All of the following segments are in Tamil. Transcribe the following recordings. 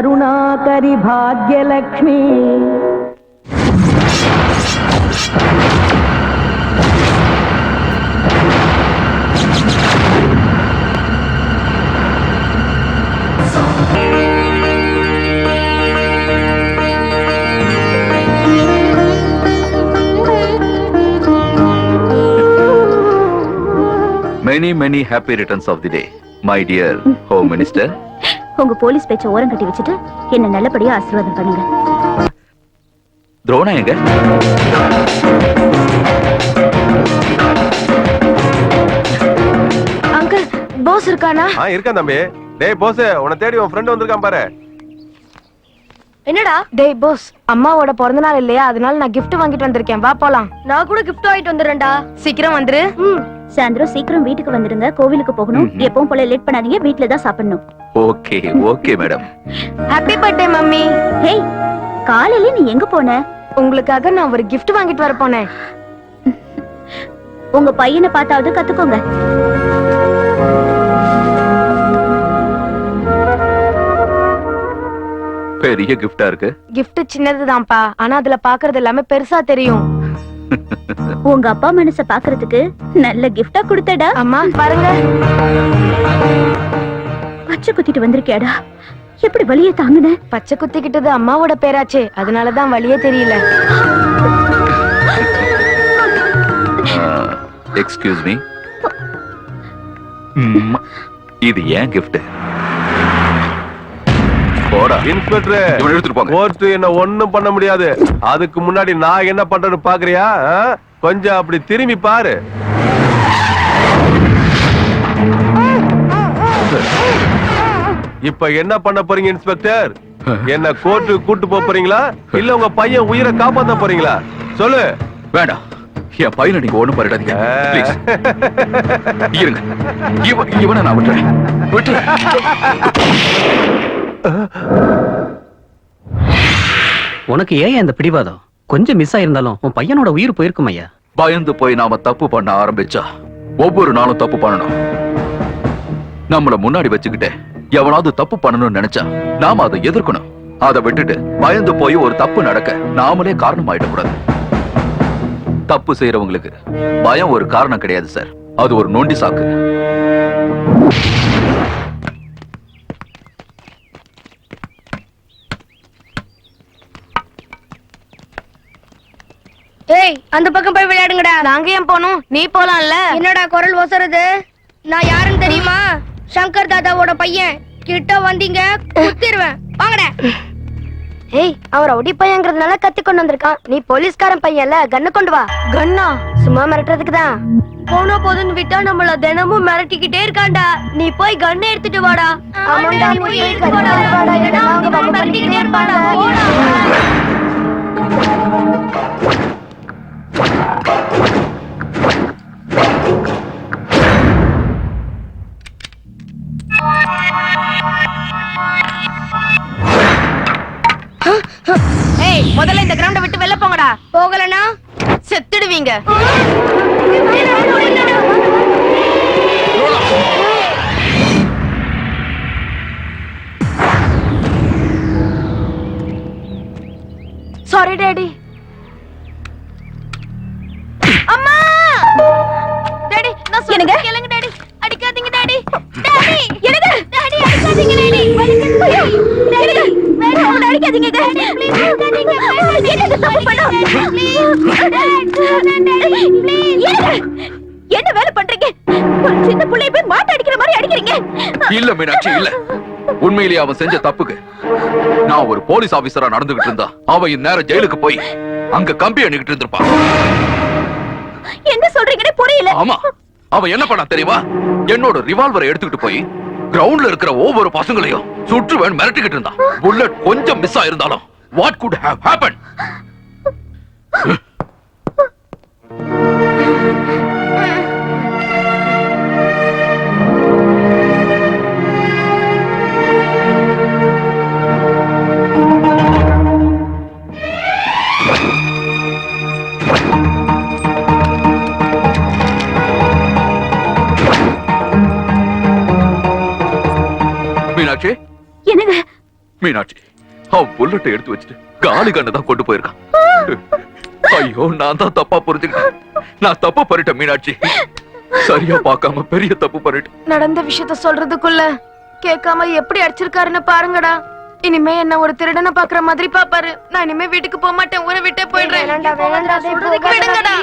करुणाकरी Bhagyalakshmi Many happy returns of the day, my dear Home Minister. உங்க போலீஸ் பேச்ச ஓரம் கட்டி வச்சுட்டு என்ன நல்லபடியா ஆசீர்வாதம் பண்ணுங்க. துரோணா எங்க? அங்கிள், பாஸ் இருக்கானா? இருக்கான் தம்பி. டேய் பாஸ், உன்னை தேடி உன் ஃப்ரெண்ட் வந்திருக்கான் பாரு. என்னடா? டேய் பாஸ், அம்மாவோட பிறந்த நாள் இல்லையா, அதனால நான் gift வாங்கிட்டு வந்திருக்கேன். வா போலாம். நான் கூட gift வாங்கிட்டு வந்துறேன்டா. சீக்கிரம் வந்துரு. சாயந்தரம் சீக்கிரம் வீட்டுக்கு வந்துடுங்க. கோவிலுக்கு போகணும். எப்பவும் போல லேட் பண்ணாதீங்க. வீட்ல தான் சாப்பிடணும். Okay madam. Happy birthday mummy. Hey, காலையில நீ எங்க போன? உங்களுக்காக நான் ஒரு gift வாங்கிட்டு வர போனேன். உங்க பையனை பார்த்தாவது கத்துக்கோங்க. பெரிய கிஃப்டா இருக்கு. gift சின்னதுதான்ப்பா, ஆனா அதுல பாக்குறது எல்லாமே பெருசா தெரியும். உங்க அப்பா மனச பாக்குறதுக்கு நல்ல கிஃப்டா கொடுத்தடா. அம்மா பாருங்க. பச்சை குத்திட்டு வந்திருக்கேடா. எப்படி வலியை தாங்குன? பச்சை குத்திக்கிட்டது அம்மாவோட பேராச்சே, அதனாலதான் வலியே தெரியல. எக்ஸ்கியூஸ் மீ, இது ஏன் கிஃப்ட்? இன்ஸ்பெக்டர், கோர்ட் என்ன ஒண்ணும் பண்ண முடியாது. அதுக்கு முன்னாடி நான் என்ன பண்றேன்னு பாக்குறியா? கொஞ்சம் அப்படி திரும்பி பாரு. இப்ப என்ன பண்ண போறீங்க இன்ஸ்பெக்டர்? என்ன கோர்ட்டுக்கு கூட்டு போறீங்களா இல்ல உங்க பையன் உயிரை காப்பாத்த போறீங்களா? சொல்லு. வேண்டாம், என் பையனை நீங்க ஒண்ணும் பண்ணிடாதீங்க. இருங்க, இவனை நான் விட்டுறேன். உனக்கு ஏன் இந்த பிடிவாதம்? கொஞ்சம் மிஸ் ஆயிருந்தாலும் உன் பையனோட உயிர் போயிருக்கும் ஐயா. பயந்து போய் நாம தப்பு பண்ண ஆரம்பிச்சா ஒவ்வொரு நாளும் தப்பு பண்ணணும். நம்மள முன்னாடி வச்சுக்கிட்டு எவனாவது தப்பு பண்ணணும்னு நினைச்சா நாம அதை எதிர்க்கணும். அதை விட்டுட்டு பயந்து போய் ஒரு தப்பு நடக்க நாமளே காரணம் ஆயிடக்கூடாது. தப்பு செய்யறவங்களுக்கு பயம் ஒரு காரணம் கிடையாது சார், அது ஒரு நொண்டி சாக்கு. ஏய், அந்த பக்கம் போய் விளையாடுங்கடா. நாங்க ஏன் போனோம்? நீ போலாம்ல. என்னடா குரல் ஒசருது? நான் யாருன்னு தெரியுமா? சங்கர் தாதாவோட பையன். கிட்ட வந்தீங்க குத்திடுவேன். வாங்கடா. ஏய், அவர் ரவுடி பையங்கிறதுனால கத்தி கொண்டு வந்திருக்கான். நீ போலீஸ்காரன் பையன்ல, கண்ணு கொண்டு வா. கண்ணா? சும்மா மிரட்டுறதுக்கு தான். போன போதுன்னு விட்டா நம்மள தினமும் மிரட்டிக்கிட்டே இருக்காண்டா. நீ போய் கண்ணை எடுத்துட்டு வாடா. ஆமாண்டா, நீ போய் எடுத்துட்டு வாடா. இல்லனா அவங்க மிரட்டிக்கிட்டே இருப்பாடா. போடா. ஏய், முதல்ல இந்த கிரவுண்ட விட்டு வெளில போங்கடா. போகலனா செத்துடுவீங்க. Sorry daddy. அம்மா! டாடி, நான் சொல்றேன் கேளுங்க டாடி. அடிக்காதீங்க டாடி. டாடி, என்னது? டாடி அடிக்காதீங்க டாடி. டாடி, வேண்டாம் அடிக்காதீங்க டாடி. ப்ளீஸ் டாடி, என்ன தப்பு பண்ணா? என்ன வேலை பண்றீங்க? ஒரு சின்ன புள்ளைய போய் மாட்ட அடிக்கிற மாதிரி அடிக்கிறீங்க. இல்ல மீனாட்சி, இல்ல. உண்மையிலேயே அவன் செஞ்ச தப்புக்கு நான் ஒரு போலீஸ் ஆபீசரா நடந்துகிட்டு இருந்தா அவன் இந்நேரம் ஜெயிலுக்கு போய் அங்க கம்பி அணிக்கிட்டு இருந்திருப்பான். என்ன சொல்றீங்கன்னு புரியல. ஆமா, அவன் என்ன பண்ணா தெரியுமா? என்னோட ரிவால்வரை எடுத்துக்கிட்டு போய் கிரவுண்ட்ல இருக்கிற ஒவ்வொரு பசங்களையும் சுற்றுவேன் மிரட்டிக்கிட்டு இருந்தான். புல்லட் கொஞ்சம் மிஸ் ஆயிருந்தாலும் what could have happened? Meenakshi, என்னங்க மீனாட்சி அவன் புல்லட்டை எடுத்து வச்சுட்டு காலி கண்ணை தான் கொண்டு போயிருக்கான். ஐயோ, நான் தான் தப்பா புரிஞ்சுக்கிட்டேன். நான் தப்பு பண்ணிட்டேன் மீனாட்சி. சரியா பார்க்காம பெரிய தப்பு பண்ணிட்டேன். நடந்த விஷயத்த சொல்றதுக்குள்ள கேட்காம எப்படி அடிச்சிருக்காருன்னு பாருங்கடா. இனிமே என்ன ஒரு திருடனை பாக்குற மாதிரி பாப்பாரு. நான் இனிமே வீட்டுக்கு போக மாட்டேன், ஊரை விட்டே போயிடுறேன். சொல்றதுக்கு விடுங்கடா.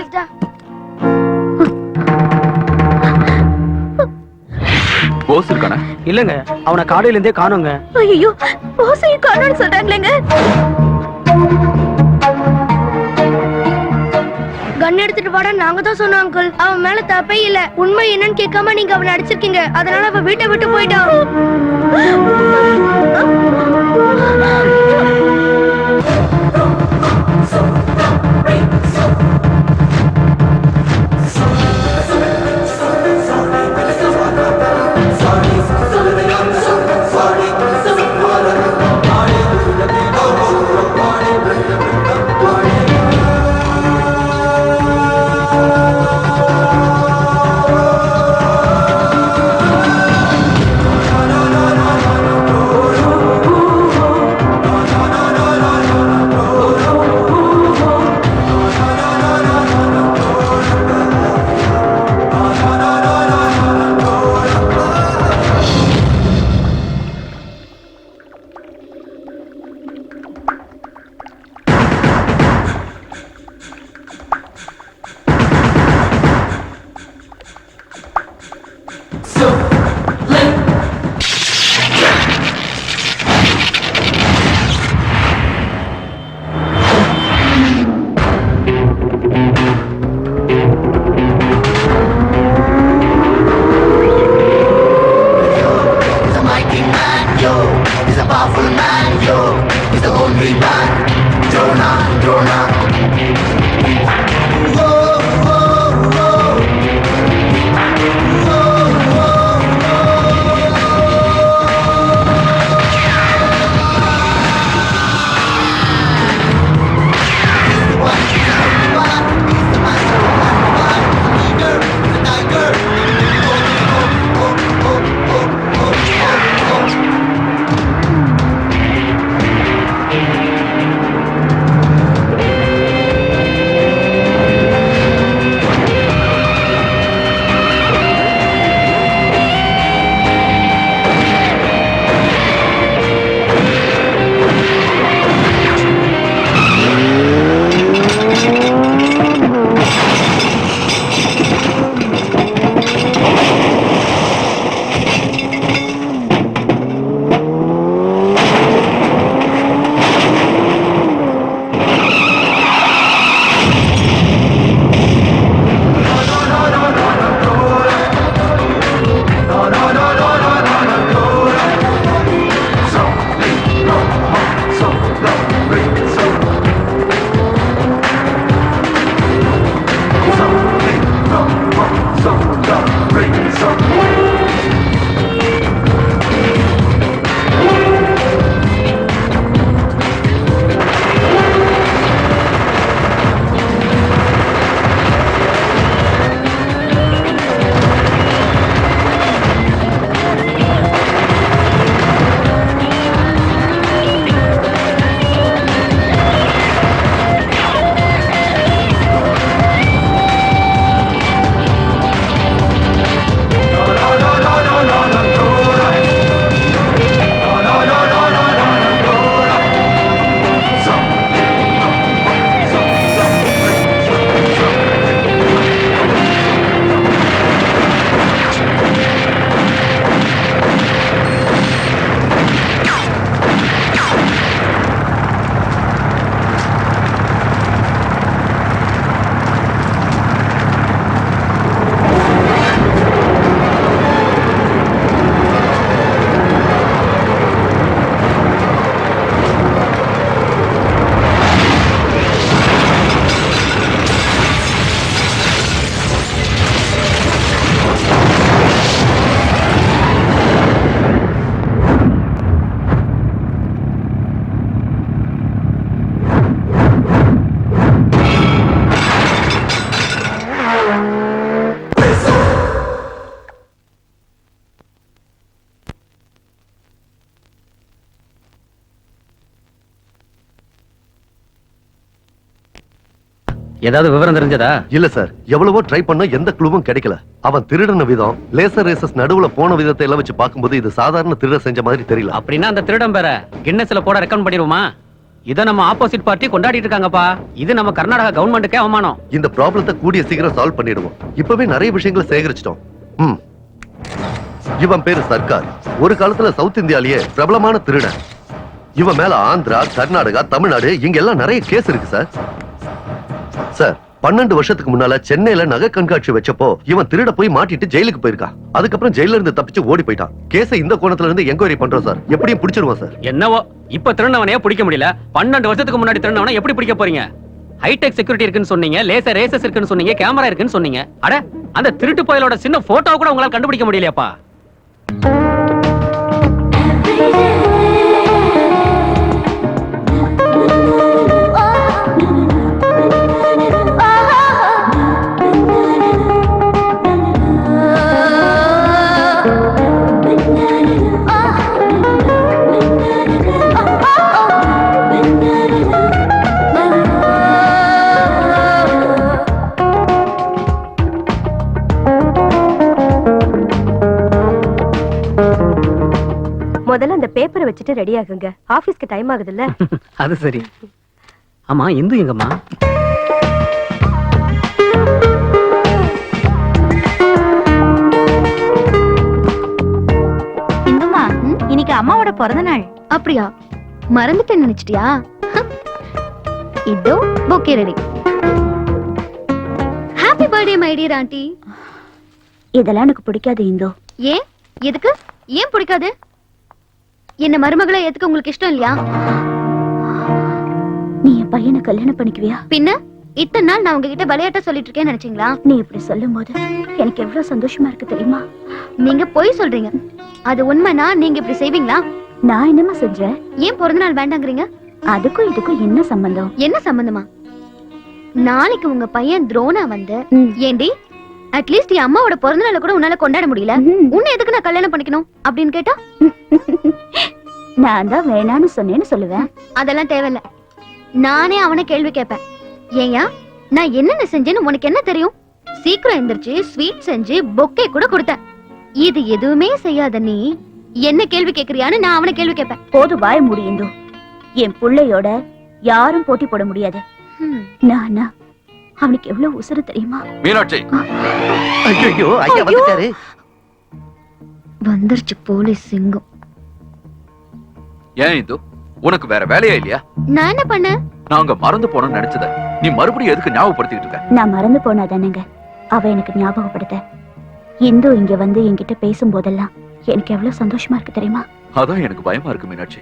போஸ் இருக்கானே? இல்லங்க, அவனை காலையில இருந்தே காணோங்க. ஐயோ, போசையும் காணோம்னு சொல்றாங்களேங்க. கன் எடுத்துட்டு வாடா, நாங்க தான் சொன்னோம் அங்கிள். அவன் மேல தப்பே இல்ல. உண்மை என்னன்னு கேட்காம நீங்க அவனை அடிச்சிருக்கீங்க. அதனால அவன் வீட்டை விட்டு போயிட்டான். ஏதாவது விவரம் தெரிஞ்சதா? இல்ல சார், எவ்வளவோ ட்ரை பண்ண எந்த க்ளூவும் கிடைக்கல. அவன் திருடன விதம், லேசர் ரேசஸ் நடுவுல போன விதத்தை எல்லாம் வச்சு பார்க்கும்போது இது சாதாரண திருட செஞ்ச மாதிரி தெரியல. அப்படின்னா அந்த திருடம் பேர கின்னஸ்ல போட ரெக்கமெண்ட் பண்ணிடுவோமா? இத நம்ம ஆப்போசிட் பார்ட்டி கொண்டாடிட்டு இருக்காங்கப்பா. இது நம்ம கர்நாடகா கவர்மெண்ட்டுக்கே அவமானம். இந்த ப்ராப்ளத்தை கூடிய சீக்கிரம் சால்வ் பண்ணிடுவோம். இப்பவே நிறைய விஷயங்களை சேகரிச்சிட்டோம். இவன் பேரு சர்க்கார். ஒரு காலத்துல சவுத் இந்தியாலேயே பிரபலமான திருடன். இவன் மேல ஆந்திரா, கர்நாடகா, தமிழ்நாடு இங்க எல்லாம் நிறைய கேஸ் இருக்கு சார். சார், 12 வருஷத்துக்கு முன்னால சென்னையில நகை கண்காட்சி வச்சப்போ இவன் திருட போய் மாட்டிட்டு ஜெயிலுக்கு போயிருக்கான். அதுக்கப்புறம் ஜெயில இருந்து தப்பிச்சு ஓடி போயிட்டான். கேஸை இந்த கோணத்துல இருந்து என்கொயரி பண்றோம் சார். எப்படியும் பிடிச்சிருவோம் சார். என்னவோ இப்ப திருநவனையே பிடிக்க முடியல. 12 வருஷத்துக்கு முன்னாடி திருநவனை எப்படி பிடிக்க போறீங்க? ஹைடெக் செக்யூரிட்டி இருக்குன்னு சொன்னீங்க, லேசர் ரேசஸ் இருக்குன்னு சொன்னீங்க, கேமரா இருக்குன்னு சொன்னீங்க. அட, அந்த திருட்டு பயலோட சின்ன போட்டோ கூட உங்களால கண்டுபிடிக்க முடியலையாப்பா? முதல்ல அந்த பேப்பரை வச்சுட்டு ரெடி ஆகுங்க. ஆபீஸ்க்கு டைம் ஆகுதுல்ல. அது சரி. ஆமா, இந்து எங்கம்மா? இந்துமா, இன்னைக்கு அம்மாவோட பிறந்த நாள். அப்படியா? மறந்துட்டேன்னு நினைச்சிட்டியா? இதோ bouquet ready. Happy birthday my dear aunty. இதெல்லாம் எனக்கு பிடிக்காது இந்து. ஏன்? எதுக்கு? ஏன் பிடிக்காது? என்ன மருமகளை ஏத்துக்க உங்களுக்கு இஷ்டம் இல்லையா? நீ என் பையனை கல்யாணம் பண்ணிக்குவியா? பின்ன இத்தனை நாள் நான் உங்ககிட்ட விளையாட்ட சொல்லிட்டு இருக்கேன்னு நினைச்சீங்களா? நீ இப்படி சொல்லும் போது எனக்கு எவ்வளவு சந்தோஷமா இருக்கு தெரியுமா? நீங்க பொய் சொல்றீங்க. அது உண்மைனா நீங்க இப்படி செய்வீங்களா? நான் என்னமா செஞ்சேன்? ஏன் பிறந்த நாள் வேண்டாங்கிறீங்க? அதுக்கும் இதுக்கும் என்ன சம்பந்தம்? என்ன சம்பந்தமா? நாளைக்கு உங்க பையன் துரோணா வந்து, ஏண்டி அட்லீஸ்ட் என் அம்மாவோட பிறந்த நாளை கூட உன்னால கொண்டாட முடியல, உன்னை எதுக்கு நான் கல்யாணம் பண்ணிக்கணும் அப்படின்னு கேட்டா நான் தான் வேணான்னு சொன்னேன்னு சொல்லுவேன். அதெல்லாம் தேவையில்ல. நானே அவனை கேள்வி கேட்பேன். ஏயா, நான் என்னென்ன செஞ்சேன்னு உனக்கு என்ன தெரியும்? சீக்கிரம் எந்திரிச்சு ஸ்வீட் செஞ்சு பொக்கே கூட கொடுத்தேன். இது எதுவுமே செய்யாத நீ என்ன கேள்வி கேக்குறியான்னு நான் அவனை கேள்வி கேட்பேன். போது வாய மூடி இந்து. என் புள்ளையோட யாரும் போட்டி போட முடியாது. நானா அவனுக்கு எவ்வளவு உசுறு தெரியுமா? மீனாட்சி, ஐயோ, ஐயா வந்துட்டாரு. வந்துருச்சு போலீஸ் சிங்கம். ஏன் இந்து, உனக்கு வேற வேலையா இல்லையா? நான் என்ன பண்ணேன்? நாங்க மறந்து போனோம்னு நினைச்சத நீ மறுபடியும் எதுக்கு ஞாபகப்படுத்திட்டு இருக்க? நான் மறந்து போனாதானங்க அவ எனக்கு ஞாபகப்படுத்த. இந்து இங்க வந்து என்கிட்ட பேசும் போதெல்லாம் எனக்கு எவ்வளவு சந்தோஷமா இருக்கு தெரியுமா? அதான் எனக்கு பயமா இருக்கு மீனாட்சி.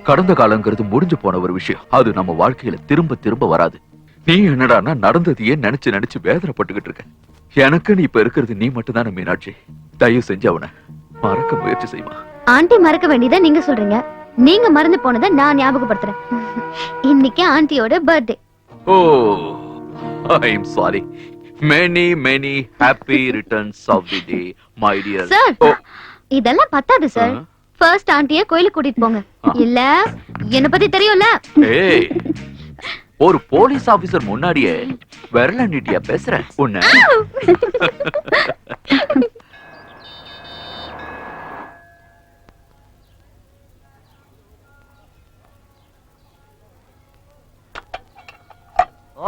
கடந்த காலங்கிறது முடிஞ்சு போன ஒரு விஷயம். அது நம்ம வாழ்க்கையில திரும்ப திரும்ப வராது. நீ என்னடான்னா நடந்ததையே நினைச்சு நினைச்சு வேதனைப்பட்டுக்கிட்டு இருக்க. எனக்கு நீ இப்ப இருக்கிறது நீ மட்டும் தானே மீனாட்சி. தயவு செஞ்சு அவனை மறக்க முயற்சி செய்வா. ஆண்டி மறக்க வேண்டியதை நீங்க சொல்றீங்க, நீங்க மறந்து போனதை நான் ஞாபகப்படுத்துறேன். இன்னைக்கு ஆண்டியோட birthday. Oh, I am sorry. many many happy returns of the day my dear. Sir, இதெல்லாம் பத்தாது சார். ஃபர்ஸ்ட் ஆண்டியை கோயிலுக்கு கூட்டிட்டு போங்க. இல்ல என்ன பத்தி தெரியும்ல. ஏய், ஒரு போலீஸ் ஆபீசர் முன்னாடியே விரல நீட்டியா பேசுற உன்ன.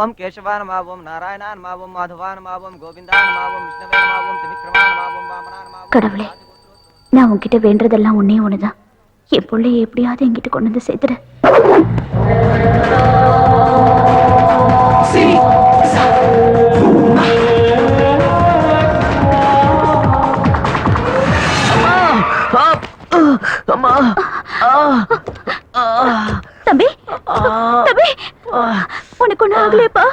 ओम केशवान मावम नारायणान मावम माधवान मावम गोविंदान मावम विष्णुवे मावम त्रिविक्रमान मावम वामनान मावम. கடவுளே, நான் உன்கிட்ட வேண்டதெல்லாம் ஒண்ணே ஒண்ணுதான். என் பிள்ளைய எப்படியாவது என்கிட்ட கொண்டு வந்து சேர்த்துடு. தம்பி, தம்பி, உனக்கு ஒண்ணு ஆகலையப்பா?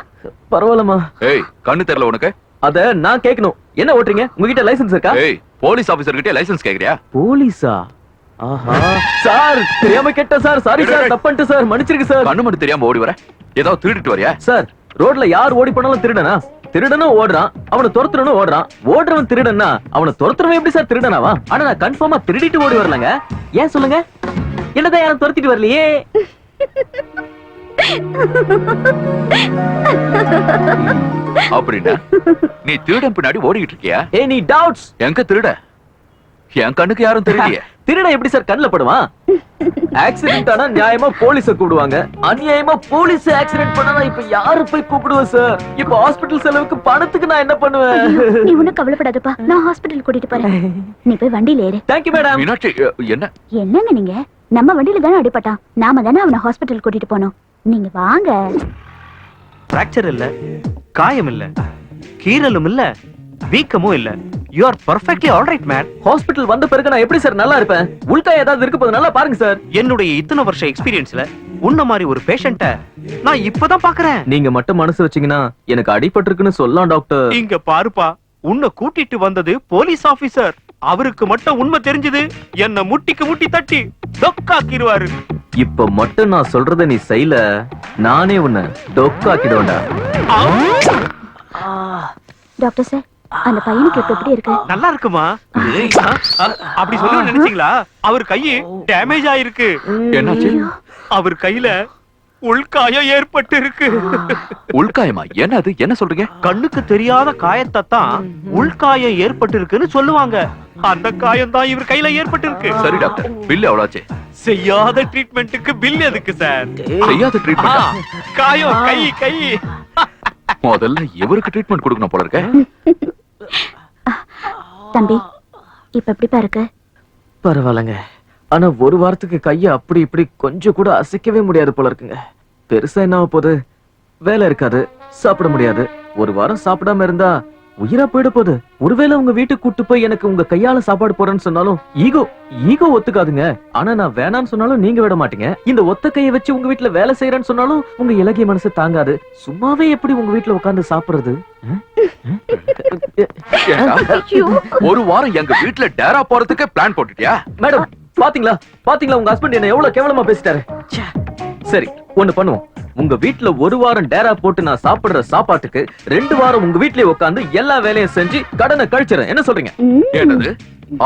பரவாயில்லம்மா. ஏய், கண்ணு தெரியல உனக்கு? அத நான் கேட்கணும். என்ன ஓட்டுறீங்க? உங்ககிட்ட லைசென்ஸ் இருக்கா? ஏய், போலீஸ் ஆபீசர் கிட்ட லைசென்ஸ் கேக்குறியா? போலீஸா? ஆஹா, சார் தெரியாம கேட்ட சார். சாரி சார், தப்பன்ட்டு சார், மன்னிச்சிருங்க சார். கண்ணு மட்டும் தெரியாம ஓடி வர? ஏதாவது திருடிட்டு வரியா? சார், ரோட்ல யார் ஓடி போனாலும் திருடனா? திருடனும் ஓடுறான், அவனை துரத்துறனும் ஓடுறான். ஓடுறவன் திருடனா, அவனை துரத்துறவன் எப்படி சார் திருடனாவா? ஆனா நான் கன்ஃபார்மா திருடிட்டு ஓடி வரலங்க. ஏன் சொல்லுங்க? என்னதான் யாரும் துரத்திட்டு வரலையே. அப்படின்னா நீ திருடன் பின்னாடி ஓடிக்கிட்டு இருக்கியா? Any doubts? எங்க திருட? என் கண்ணுக்கு யாரும் தெரியலையே. திருட எப்படி சார் கண்ணுல படுவான்? ஆக்சிடென்ட் ஆனா நியாயமா போலீஸ கூப்பிடுவாங்க, அநியாயமா போலீஸ் ஆக்சிடென்ட் பண்ணா இப்ப யாரு போய் கூப்பிடுவேன் சார்? இப்ப ஹாஸ்பிடல் செலவுக்கு பணத்துக்கு நான் என்ன பண்ணுவேன்? நீ ஒண்ணும் கவலைப்படாதப்பா, நான் ஹாஸ்பிடல் கூட்டிட்டு போறேன். நீ போய் வண்டியில ஏறு. Thank you madam. மீனாட்சி, என்ன என்னங்க நீங்க? நம்ம வண்டியில தானே அடிபட்டான், நாம தானே அவனை ஹாஸ்பிடல் கூட்டிட்டு போனோம். நீங்க வாங்க. பிராக்சர் இல்ல, காயம் இல்ல, கீறலும் இல்ல, வீக்கமும் இல்ல. You are perfectly alright man. Hospital வந்த பிறகு நான் எப்படி சார் நல்லா இருப்பேன்? உள்கா ஏதாவது இருக்கு போது நல்லா பாருங்க சார். என்னுடைய இத்தனை வருஷ எக்ஸ்பீரியன்ஸ்ல உன்ன மாதிரி ஒரு பேஷண்ட்ட நான் இப்பதான் பாக்குறேன். நீங்க மட்டும் மனசு வச்சீங்கன்னா எனக்கு அடிபட்டிருக்குன்னு சொல்லலாம் டாக்டர். இங்க பாருப்பா, உன்னை கூட்டிட்டு வந்தது போலீஸ் ஆபீசர். அவருக்கு மட்டும் உண்மை தெரிஞ்சது என்ன முட்டிக்கு முட்டி தட்டி டொக்காக்கிடுவாரு. இப்ப மட்டும் நான் சொல்றத நீ செய்யல, நானே உன்னை டொக்காக்கிடுவேன்டா. டாக்டர் சார், அந்த பையனுக்கு இப்ப எப்படி இருக்கு? நல்லா இருக்குமா? அப்படி சொல்ல நினைச்சீங்களா? அவர் கையு டேமேஜ் ஆயிருக்கு. என்னாச்சு? அவர் கையில உள்காயம் ஏற்பட்டு இருக்கு. உள்காயமா? என்ன அது? என்ன சொல்றீங்க? கண்ணுக்கு தெரியாத காயத்தை தான் உள்காயம் ஏற்பட்டு இருக்குன்னு சொல்லுவாங்க. அந்த காயம் தான் இவர் கையில ஏற்பட்டு இருக்கு. சரி டாக்டர், பில் எவ்வளவு? செய்யாத ட்ரீட்மெண்ட்டுக்கு பில் எதுக்கு சார்? செய்யாத ட்ரீட்மெண்ட்? காயம் கை கை. முதல்ல இவருக்கு ட்ரீட்மெண்ட் கொடுக்கணும் போல இருக்க. தம்பி, இப்ப எப்படிப்பா இருக்கு? பரவாயில்லங்க, ஆனா ஒரு வாரத்துக்கு கைய அப்படி இப்படி கொஞ்சம் கூட அசைக்கவே முடியாது போல இருக்குங்க. பெருசா என்ன ஆக போகுது? வேலை இருக்காது, சாப்பிட முடியாது. ஒரு வாரம் சாப்பிடாம இருந்தா உயிரா போயிட போகுது. ஒருவேளை உங்க வீட்டுக்கு கூட்டு போய் எனக்கு உங்க கையால சாப்பாடு போறேன்னு சொன்னாலும் ஈகோ ஒத்துக்காதுங்க. ஆனா நான் வேணான்னு சொன்னாலும் நீங்க விட மாட்டீங்க. இந்த ஒத்த கையை வச்சு உங்க வீட்டுல வேலை செய்யறேன்னு சொன்னாலும் உங்க இலகிய மனசு தாங்காது. சும்மாவே எப்படி உங்க வீட்டுல உட்கார்ந்து சாப்பிடுறது? ஒரு வாரம் எங்க வீட்டுல டேரா போறதுக்கு பிளான் போட்டுட்டியா? மேடம், பாத்தீங்களா உங்க ஹஸ்பண்ட் என்ன எவ்வளவு கேவலமா பேசிட்டாரு. சரி, ஒண்ணு பண்ணுவோம். உங்க வீட்டுல ஒரு வாரம் டேரா போட்டு நான் சாப்பிடுற சாப்பாட்டுக்கு 2 வாரம் உங்க வீட்லயே உட்கார்ந்து எல்லா வேலையும் செஞ்சு கடனை கழிச்சிடறேன். என்ன சொல்றீங்க? என்னது?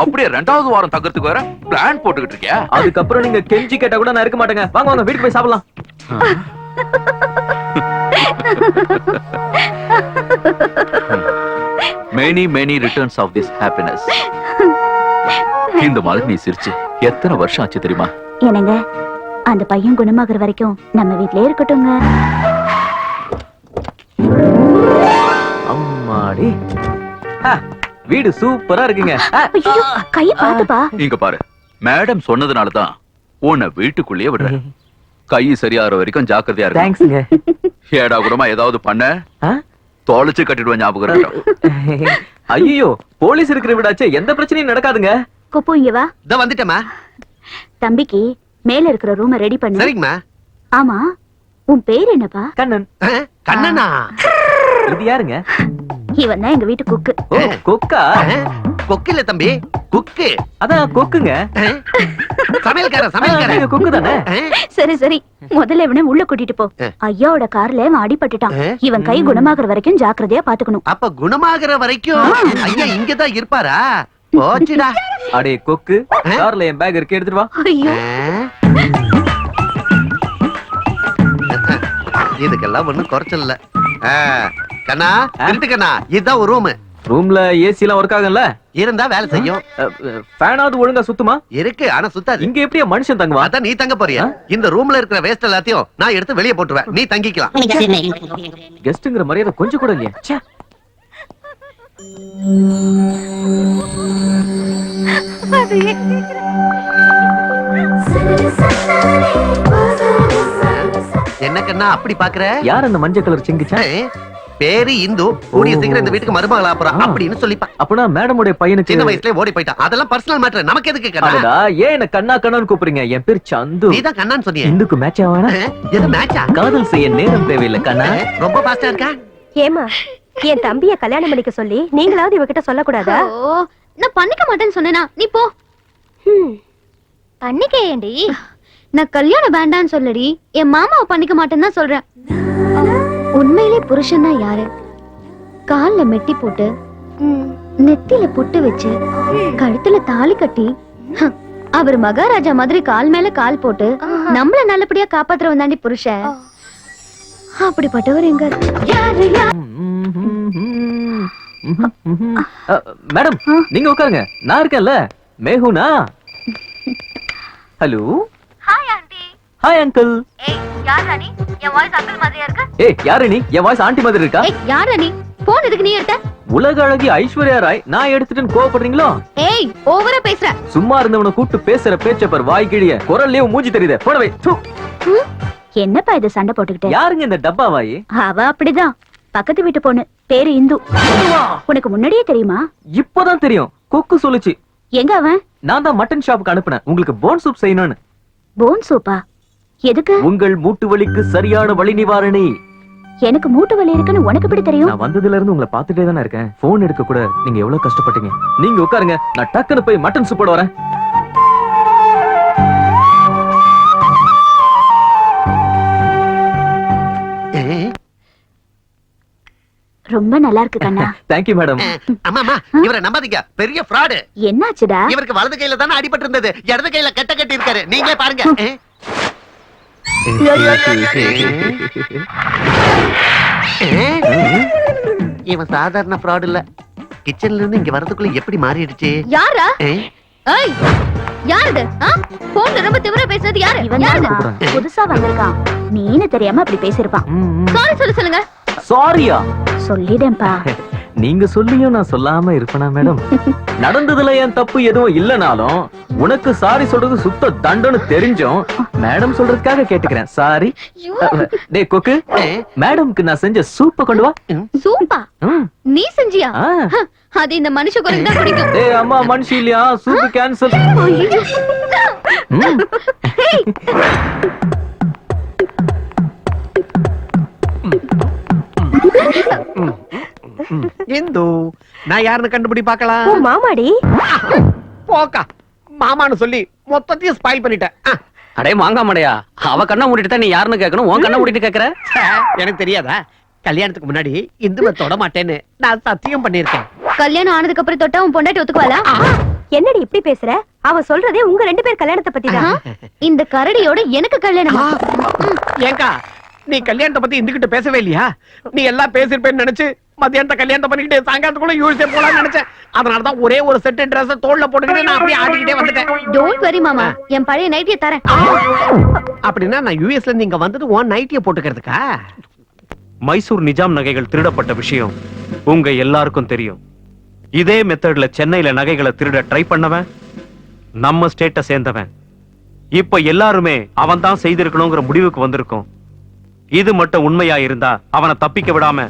அப்படியே 2வது வாரம் தங்கறதுக்கு வேற பிளான் போட்டுக்கிட்டு இருக்கியா? அதுக்கப்புறம் நீங்க கெஞ்சி கேட்டா கூட நான் இருக்க மாட்டேங்க. வாங்க வீட்டுக்கு போய் சாப்பிடலாம். many returns of this happiness. இந்த மாதிரி நீ சிரிச்சு எத்தனை வருஷம் ஆச்சு தெரியுமா? என்னங்க, அந்த பையன் குணமாகற வரைக்கும் நம்ம வீட்லயே இருக்கட்டும்ங்க. அம்மாடி, வீடு சூப்பரா இருக்குங்க. ஐயோ, கைய பாத்துப்பா. இங்க பாரு, மேடம் சொன்னதுனால தான் உன்னை வீட்டுக்குள்ளேயே விடுறேன். கை சரியாகிற வரைக்கும் ஜாக்கிரதையா இரு. தேங்க்ஸ்ங்க. ஏடா கூடமா ஏதாவது பண்ண தொலைச்சு கட்டிடுவேன், ஞாபகம் இருக்கட்டும். ஐயோ, போலீஸ் இருக்கிற வீடாச்சே, எந்த பிரச்சனையும் நடக்காதுங்க. குப்பு, இங்க வா. இதோ வந்துட்டேமா. தம்பிக்கு மேல இருக்கிற ரூமை ரெடி பண்ணு. சரிங்கம்மா. ஆமா, உன் பேர் என்னப்பா? கண்ணன். கண்ணனா? இது யாருங்க? இவன் தான் எங்க வீட்டு குக்கு. ஓ, கொக்கா? கொக்கு இல்ல தம்பி, குக்கு. அதான் கொக்குங்க. சமையல்கார கொக்கு தானே? சரி, முதல்ல இவனை உள்ள கூட்டிட்டு போ. ஐயாவோட கார்ல இவன் அடிபட்டுட்டான். இவன் கை குணமாகற வரைக்கும் ஜாக்கிரதையா பாத்துக்கணும். அப்ப குணமாகற வரைக்கும் ஐயா இங்கதான் இருப்பாரா? போச்சுடா. அடே கொக்கு, கார்ல என் பேக் இருக்கு, எடுத்துட்டு வா. ஐயோ, இதுக்கெல்லாம் ஒண்ணும் குறைச்சல் இல்ல. கண்ணா, திருட்டு கண்ணா, இதுதான் ஒரு ரூம். ரூம்ல ஏசி எல்லாம் ஒர்க் ஆகும்ல? இருந்தா வேலை செய்யும். ஃபேனாவது ஒழுங்கா சுத்துமா? இருக்கு, ஆனா சுத்தாது. இங்க எப்படியா மனுஷன் தங்குவா? அதான் நீ தங்க போறியா? இந்த ரூம்ல இருக்கிற வேஸ்ட் எல்லாத்தையும் நான் எடுத்து வெளியே போட்டுருவேன், நீ தங்கிக்கலாம். கெஸ்ட்ங்கிற மரியாதை கொஞ்சம் கூட இல்லையா? ச்சே. என்ன கண்ணா அப்படி பாக்குற? யார் அந்த மஞ்சள் கலர் சிங்கிச்சா? பேரு இந்து, கூடிய சீக்கிரம் இந்த வீட்டுக்கு மருமகளா போறா அப்படின்னு சொல்லிப்பா. அப்பனா மேடமுடைய பையனுக்கு சின்ன வயசுல ஓடி போயிட்டான். அதெல்லாம் பர்சனல் மேட்டர், நமக்கு எதுக்கு கண்ணா? அடடா, ஏன் என்ன கண்ணா கண்ணான்னு கூப்பிடுறீங்க? என் பேர் சந்து. நீதான் கண்ணான்னு சொன்னியே. இந்துக்கு மேட்ச் ஆவானா? எது மேட்சா? காதல் செய்ய நேரம் தேவையில்லை கண்ணா. ரொம்ப ஃபாஸ்டா இருக்கா? ஏமா, என் தம்பிய கல்யாணம் பண்ணிக்க சொல்லி நீங்களாவது இவகிட்ட சொல்லக்கூடாதா? ஓ, நான் பண்ணிக்க மாட்டேன்னு சொன்னேனா? நீ போ. பண்ணிக்க ஏண்டி? நான் கல்யாணம் வேண்டான்னு சொல்லடி, என் மாமாவை பண்ணிக்க மாட்டேன்னு தான் சொல்றேன். உண்மையிலே புருஷன்னா யாரு? கால்ல மெட்டி போட்டு, நெத்தில புட்டு வச்சு, கழுத்துல தாலி கட்டி, அவர் மகாராஜா மாதிரி கால் மேல கால் போட்டு நம்மள நல்லபடியா காப்பாத்துறவன் தாண்டி புருஷன். அப்படிப்பட்டவர் எங்க யாரு மேடம் நீங்க உட்காருங்க, நான் இருக்கேன்ல. மேகுனா? Hello. Hi aunty. Hi uncle. ஏய் யாரா நீ? என் வாய்ஸ் அங்கிள் மாதிரியா இருக்கு? ஏய் யாரு நீ? என் வாய்ஸ் ஆண்டி மாதிரி இருக்கா? ஏய் யாரா நீ? போன் எதுக்கு நீ எடுத்த? உலக அழகி ஐஸ்வர்யா ராய் நான் எடுத்துட்டேன்னு கோவப்படுறீங்களோ? ஏய் ஓவரா பேசுற. சும்மா இருந்தவனை கூப்பிட்டு பேசுற பேச்ச பார், வாய் கிழிய குரல்லையே மூஞ்சி தெரியுதே. போடவே. என்னப்பா இது சண்டை போட்டுக்கிட்டு? யாருங்க இந்த டப்பா வாயி? அவ அப்படிதான், பக்கத்து வீட்டு பொண்ணு, பேரு இந்து. உனக்கு முன்னாடியே தெரியுமா? இப்பதான் தெரியும், கொக்கு சொல்லுச்சு. எங்க அவன்? நான் தான் மட்டன் ஷாப்புக்கு அனுப்புனேன், உங்களுக்கு போன் சூப் செய்யணும்னு. போன் சூப்பா? எதுக்கு? உங்கள் மூட்டு வலிக்கு சரியான வலி நிவாரணி. எனக்கு மூட்டு வலி இருக்குன்னு உனக்கு எப்படி தெரியும்? நான் வந்ததுல இருந்து உங்களை பாத்துட்டே தானே இருக்கேன். போன் எடுக்க கூட நீங்க எவ்வளவு கஷ்டப்பட்டீங்க. நீங்க உட்காருங்க, நான் டக்குன்னு போய் மட்டன் சூப் போட வரேன். ரொம்ப நல்லா இருக்கு கண்ணா. Thank you madam. அம்மா இவரை நம்பாதீங்க, பெரிய ஃப்ராடு. என்னாச்சுடா? இவருக்கு வலது கையில தானே அடிபட்டு இருந்தது, இடது கையில கட்ட கட்டி இருக்காரு. நீங்களே பாருங்க. இவன் சாதாரண ஃப்ராட் இல்ல. கிச்சன்ல இருந்து இங்க வரதுக்குள்ள எப்படி மாறிடுச்சு? யாரா? ஏய் யாரது? போன்ல ரொம்ப திமிரா பேசுறது யாரு? இவன் தான் புதுசா வந்திருக்கான், நீனு தெரியாம அப்படி பேசிருப்பான். சாரி சொல்லுங்க. சாரியா? சொல்லிடேன்பா. நீங்க சொல்லியும் நான் சொல்லாம இருப்பேனா மேடம்? நடந்ததுல என் தப்பு எதுவும் இல்லனாலும் உனக்கு சாரி சொல்றது சுத்த தண்டனை தெரிஞ்சும் மேடம் சொல்றதுக்காக கேட்டுக்கிறேன். சாரி. டேய் கொக்கு, மேடம்க்கு நான் செஞ்ச சூப்ப கொண்டு வா. சூப்பா? நீ செஞ்சியா? அது இந்த மனுஷ குரங்கு தான் பிடிக்கும். டேய் அம்மா மனுஷி இல்லையா, சூப் கேன்சல். இந்து, நான் யாருன்னு கண்டுபிடி பார்க்கலாம். மாமாடி போக்கா, மாமான்னு சொல்லி மொத்தத்தையும் ஸ்பாயில் பண்ணிட்டேன். அடே மாங்கா மடையா, அவ கண்ணை மூடிட்டு தான் நீ யாருன்னு கேட்கணும், உன் கண்ணை மூடிட்டு கேக்குற? எனக்கு தெரியாதா? கல்யாணத்துக்கு முன்னாடி இந்துவை தொட மாட்டேன்னு நான் சத்தியம் பண்ணிருக்கேன். கல்யாணம் ஆனதுக்கு அப்புறம் தொட்டா உன் பொண்டாட்டி ஒத்துக்குவாளா? என்னடி இப்படி பேசுற? அவ சொல்றதே உங்க ரெண்டு பேர் கல்யாணத்தை பத்தி தான். இந்த கரடியோட எனக்கு கல்யாணமா? ஏங்கா, நீ கல்யாணத்தை பத்தி இந்துகிட்ட பேசவே இல்லையா? நீ எல்லாம் பேசிருப்பேன்னு நினைச்சு மத்தியானத்தை கல்யாணத்தை பண்ணிக்கிட்டு சாயங்காலத்துக்குள்ள யூஎஸ்ஏ போலாம்னு நினைச்சேன். அதனாலதான் ஒரே ஒரு செட் Dress தோல்ல போட்டுக்கிட்டு நான் அப்படியே ஆடிக்கிட்டே வந்துட்டேன். டோன்ட் வரி மாமா, என் பழைய நைட்டியை தரேன். அப்படின்னா நான் யூஎஸ்ல இருந்து இங்க வந்தது உன் நைட்டியை போட்டுக்கிறதுக்கா? மைசூர் நிஜாம் நகைகள் திருடப்பட்ட விஷயம் உங்க எல்லாருக்கும் தெரியும். இதே மெத்தட்ல சென்னையில நகைகளை திருட ட்ரை பண்ணவன் நம்ம ஸ்டேட்டை சேர்ந்தவன். இப்ப எல்லாருமே அவன் தான் செய்திருக்கணுங்கிற முடிவுக்கு வந்திருக்கோம். இது மட்டும் உண்மையா இருந்தா அவனை தப்பிக்க விடாம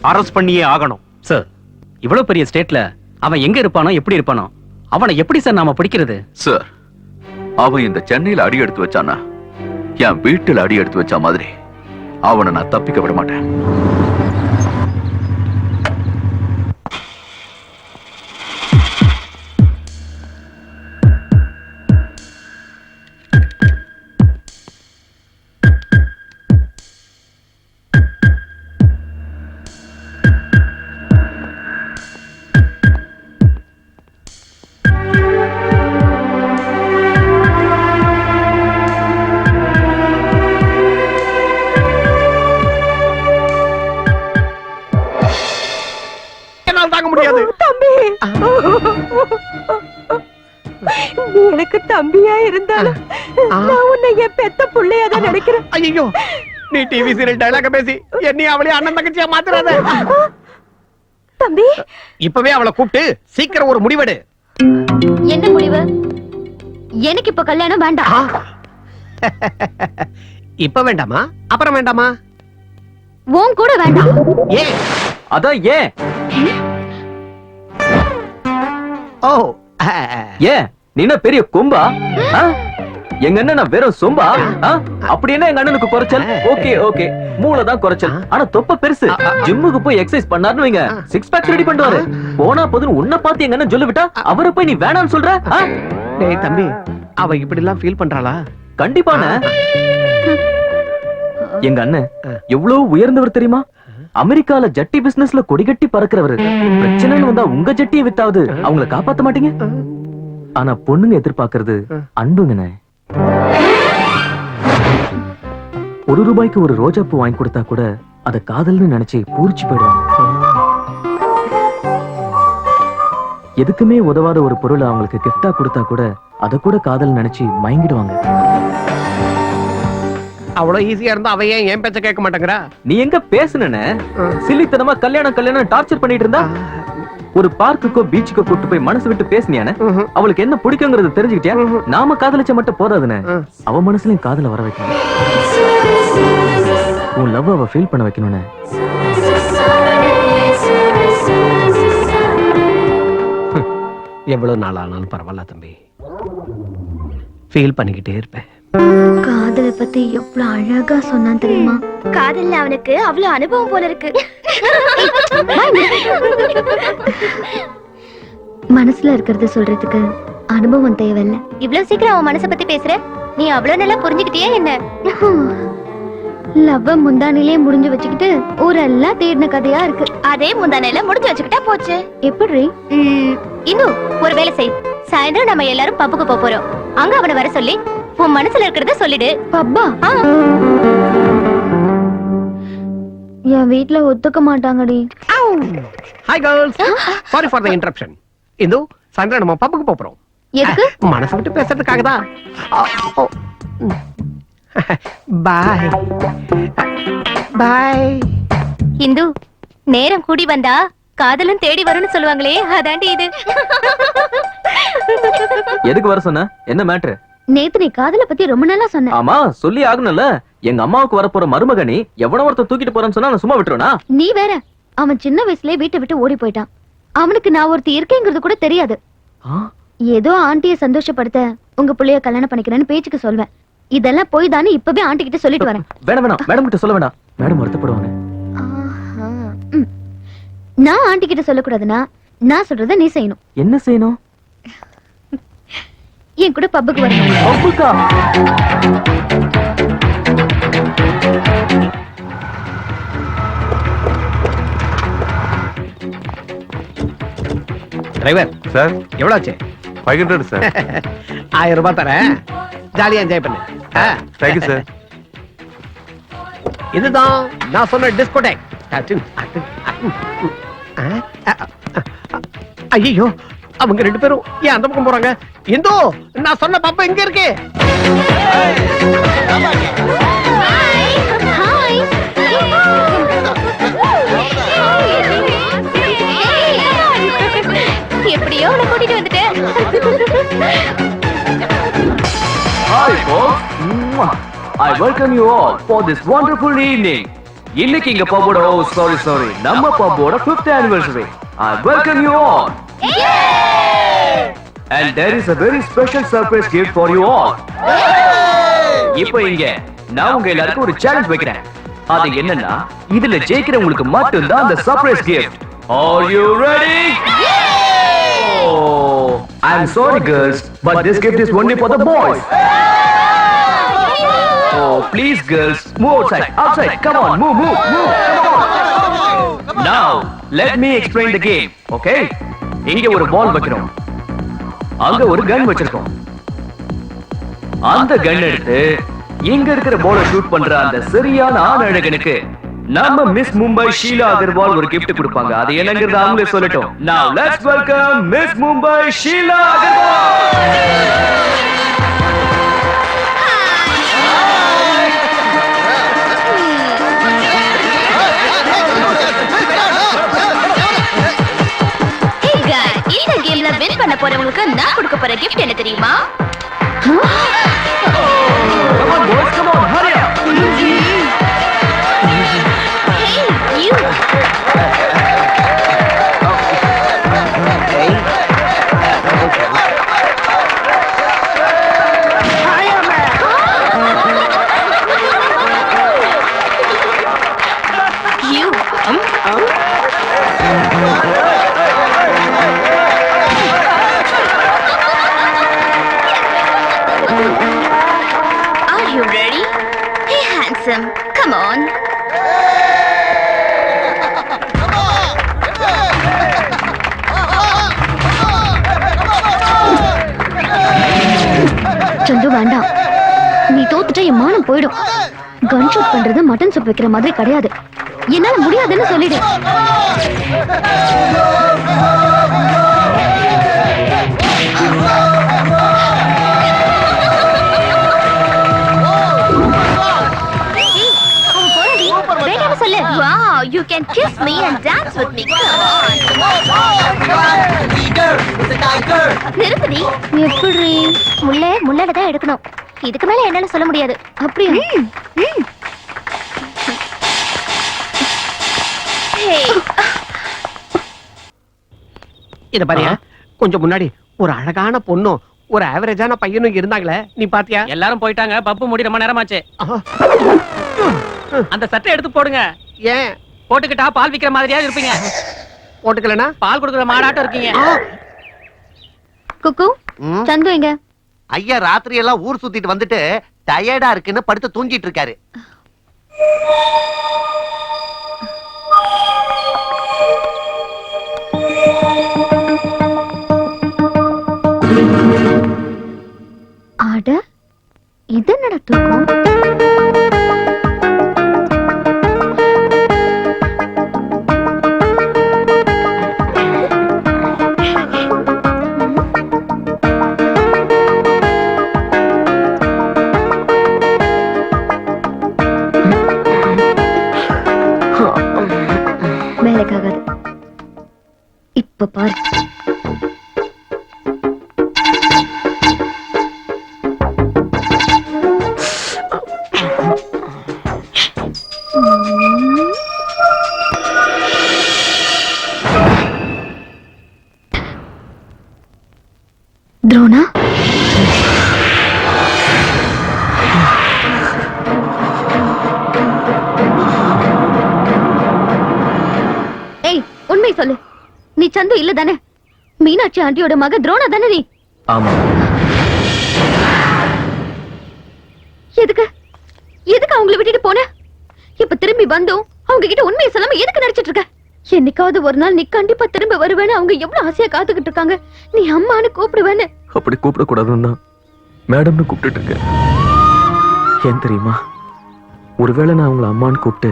அரெஸ்ட் பண்ணியே ஆகணும். சார், இவ்வளவு பெரிய ஸ்டேட்ல அவன் எங்க இருப்பானோ எப்படி இருப்பானோ அவனை எப்படி சார் நாம பிடிக்கிறது? சார், அவன் இந்த சென்னையில அடி எடுத்து வச்சானா என் வீட்டுல அடி எடுத்து வச்ச மாதிரி அவனை நான் தப்பிக்க விட மாட்டேன். தாங்க முடியாது. தம்பி, நீ எனக்கு தம்பியா இருந்தாலும் நான் உன்னை என் பெத்த புள்ளையா தான் நினைக்கிறேன். ஐயோ, நீ டிவி சீரியல் டயலாக பேசி என்னைய அவளே அண்ணன் தங்கச்சியா மாத்துறாத. தம்பி, இப்பவே அவளை கூப்பிட்டு சீக்கிரம் ஒரு முடிவெடு. என்ன முடிவு? எனக்கு இப்ப கல்யாணம் வேண்டாம். இப்ப வேண்டாமா? அப்புறம் வேண்டாமா? உன் கூட வேண்டாம். ஏன்? அதான் ஏன்? ஓ, ஏன் நீ என்ன பெரிய கொம்பா? எங்க அண்ணன் வெறும் சொம்பா? அப்படி என்ன எங்க அண்ணனுக்கு குறைச்சல்? ஓகே ஓகே, மூளை தான் குறைச்சல், ஆனா தொப்ப பெருசு. ஜிம்முக்கு போய் எக்ஸசைஸ் பண்ணாருன்னு வைங்க, சிக்ஸ் பேக் ரெடி பண்ணுவாரு. போனா போதுன்னு உன்னை பார்த்து எங்க அண்ணன் சொல்லிவிட்டா அவரை போய் நீ வேணான்னு சொல்ற? டேய் தம்பி, அவ இப்படி எல்லாம் ஃபீல் பண்றாளா? கண்டிப்பான. எங்க அண்ணன் எவ்வளவு உயர்ந்தவர் தெரியுமா? அமெரிக்கால ஜட்டி பிசினஸ்ல கொடிகட்டி பறக்கிறவரு. பிரச்சனைன்னு வந்தா உங்க ஜட்டியை வித்தாவது அவங்கள காப்பாத்த மாட்டீங்க. ஆனா பொண்ணுங்க எதிர்பார்க்கறது அன்புங்கண்ணே. ரூபாய்க்கு ஒரு ரோஜா பூ வாங்கி கொடுத்தா கூட அத காதல்னு நினைச்சு பூரிச்சு போயிடுவாங்க. எதுக்குமே உதவாத ஒரு பொருளை அவங்களுக்கு கிஃப்டா கொடுத்தா கூட அத கூட காதல் நினைச்சு மயங்கிடுவாங்க. அவ்வளவு ஈஸியா இருந்தா அவ ஏன் என் பேச்ச கேட்க மாட்டேங்கிறா? நீ எங்க பேசுனே? சில்லித்தனமா கல்யாணம் டார்ச்சர் பண்ணிட்டு இருந்தா ஒரு பார்க்குக்கோ பீச்சுக்கோ கூட்டு போய் மனசு விட்டு பேசினியானே? அவளுக்கு என்ன பிடிக்குங்கிறது தெரிஞ்சுக்கிட்டியா? நாம காதலிச்ச மட்டும் போதாதுன்னு அவ மனசுலயும் காதல வர வைக்கணும். உன் லவ் அவ ஃபீல் பண்ண வைக்கணும்னு. எவ்வளவு நாள் ஆனாலும் பரவாயில்ல தம்பி, ஃபீல் பண்ணிக்கிட்டே இருப்பேன். காதலை பத்தி எவ்வளவு அழகா சொன்னான் தெரியுமா? காதல்ல அவனுக்கு அவ்வளவு அனுபவம் போல இருக்கு. மனசுல இருக்கிறத சொல்றதுக்கு அனுபவம் தேவையில்ல. இவ்வளவு சீக்கிரம் அவன் மனசை பத்தி பேசுற? நீ அவ்வளவு நல்லா புரிஞ்சுக்கிட்டியே என்ன? லவ்வ முந்தானிலே முடிஞ்சு வச்சுக்கிட்டு ஊரெல்லாம் தேடின கதையா இருக்கு. அதே முந்தானையில முடிஞ்சு வச்சுக்கிட்டா போச்சு. எப்படி? இன்னும் ஒரு வேலை செய். சாயந்தரம் நம்ம எல்லாரும் பப்புக்கு போறோம். அங்க அவனை வர சொல்லி உன் மனசுல இருக்கிறத சொல்லிடு. பப்பா? என் வீட்ல ஒத்துக்க மாட்டாங்கடி. Hi girls, sorry for the interruption. இந்து சாயந்தரம் நம்ம பப்புக்கு போறோம். எதுக்கு? மனசு விட்டு பேசுறதுக்காக தான். பாய் பாய். இந்து, நேரம் கூடி வந்தா காதலும் தேடி வரும்னு சொல்லுவாங்களே, அதாண்டி இது. எதுக்கு வர சொன்ன? என்ன மேட்டர்? நேத்து நீ காதலை பத்தி ரொம்ப நாளா சொன்ன. ஆமா, சொல்லி ஆகணும்ல. எங்க அம்மாவுக்கு வரப்போற மருமகனி எவனோ ஒருத்தர் தூக்கிட்டு போறேன்னு சொன்னா நான் சும்மா விட்டுருவனா? நீ வேற. அவன் சின்ன வயசுலயே வீட்டை விட்டு ஓடி போயிட்டான். அவனுக்கு நான் ஒருத்தி இருக்கேங்கிறது கூட தெரியாது. ஏதோ ஆண்டியை சந்தோஷப்படுத்த உங்க புள்ளைய கல்யாணம் பண்ணிக்கிறேன்னு பேச்சுக்கு சொல்வேன். இதெல்லாம் போய் தானே இப்பவே ஆண்டி கிட்ட சொல்லிட்டு வரேன். வேணாம் வேணாம், மேடம் கிட்ட சொல்ல வேணாம். மேடம் வருத்தப்படுவாங்க. நான் ஆண்டி கிட்ட சொல்லக்கூடாதுன்னா நான் சொல்றத நீ செய்யணும். என்ன செய்யணும்? என் கூட பப்புக்கு வரணும். பப்புக்கா? டிரைவர் சார், எவ்வளவு ஆச்சு? 500 சார். 1000 ரூபாய் தரேன், ஜாலியா என்ஜாய் பண்ணு. Thank you sir. இதுதான் நான் சொன்ன டிஸ்கோடேக். ஐயோ, அவங்க 2 பேரும் ஏன் அந்த பக்கம் போறாங்க? இந்தோ, நான் சொன்ன பாப்பா எங்க இருக்கு? எப்படியோ உன்னை கூட்டிட்டு வந்துட்டேன். Hi folks, I welcome you all for this wonderful evening. இன்னைக்கு இங்க பப்போட sorry நம்ம பப்போட 5th anniversary. I welcome you all. And there is a very special surprise gift for you all. இப்போ இங்க நான் உங்க எல்லாருக்கும் ஒரு சேலஞ்ச் வைக்கிறேன். அது என்னன்னா, இதுல ஜெயிக்கிறவங்களுக்கு மட்டும் தான் அந்த surprise gift. Are you ready? Oh, I'm sorry girls, but this gift is only for the boys. Oh, please girls, move outside, come on, move, come on. Now, let me explain the game, okay? இங்க ஒரு பால் வைக்கிறோம், அங்க ஒரு கன் வச்சிருக்கோம். அந்த கன் எடுத்து இங்க இருக்கிற பாலை ஷூட் பண்ற அந்த சரியான ஆண் அழகனுக்கு நம்ம மிஸ் மும்பை ஷீலா அகர்வால் ஒரு gift கொடுப்பாங்க. அது என்னங்கிறது அவங்களே சொல்லட்டும். Now let's welcome Miss Mumbai Sheila Agarwal. இந்த கேம்ல வின் பண்ண போறவங்களுக்கு நான் கொடுக்க போற gift என்ன தெரியுமா? Come on boys, come on, hurry up. Hey, you. Are you ready? Hey, handsome, come on. சந்து வேண்டாம், நீ தோத்துட்டா என் மானம் போயிடும். கன் ஷூட் பண்றது மட்டன் சூப் வைக்கிற மாதிரி கிடையாது. என்னால முடியாதுன்னு சொல்லிடு. வேண்டாம்னு சொல்லு. Wow, you can kiss me and dance with me. நிறுத்துடி. எப்படி? முள்ளட தான் எடுக்கணும். இதுக்கு மேல என்னால சொல்ல முடியாது. அப்படியா? இத பாரியா, கொஞ்சம் முன்னாடி ஒரு அழகான பொண்ணும் ஒரு ஆவரேஜான பையனும் இருந்தாங்களே, நீ பாத்தியா? எல்லாரும் போயிட்டாங்க. பப்பு மூடி ரொம்ப நேரமாச்சு. ஆஹா. அந்த சட்டை எடுத்து போடுங்க. ஏன் போட்டுக்கிட்டா பால் விக்கிற மாதிரியா இருப்பீங்க. போட்டுக்கலனா பால் கொடுக்குற மாடாட்டம் இருக்கீங்க. குக்கு, சந்து எங்க? ஐயா ராத்திரி எல்லாம் ஊர் சுத்திட்டு வந்துட்டு டயர்டா இருக்குன்னு படுத்து தூங்கிட்டு இருக்காரு. அட, இது என்னடா தூக்கம்? வேலைக்காகாது. இப்ப பாரு. துரோணா, ஏய் உண்மை சொல்லு. நீ சந்து இல்ல தானே? மீனாட்சி ஆண்டியோட மக துரோணா தானே நீ? ஆமா. எதுக்கு எதுக்கு அவங்களை விட்டுட்டு போன? இப்ப திரும்பி வந்தும் அவங்க கிட்ட உண்மையை சொல்லாம எதுக்கு நடிச்சிட்டு இருக்க? என்னைக்காவது ஒரு நாள் நீ கண்டிப்பா திரும்ப வருவேன்னு அவங்க எவ்வளவு ஆசையா காத்துக்கிட்டு இருக்காங்க. நீ அம்மான்னு கூப்பிடுவேன்னு. அப்படி கூப்பிடக்கூடாதுன்னு தான் மேடம்னு கூப்பிட்டு இருக்கேன். ஏன் தெரியுமா? ஒருவேளை நான் அவங்கள அம்மான்னு கூப்பிட்டு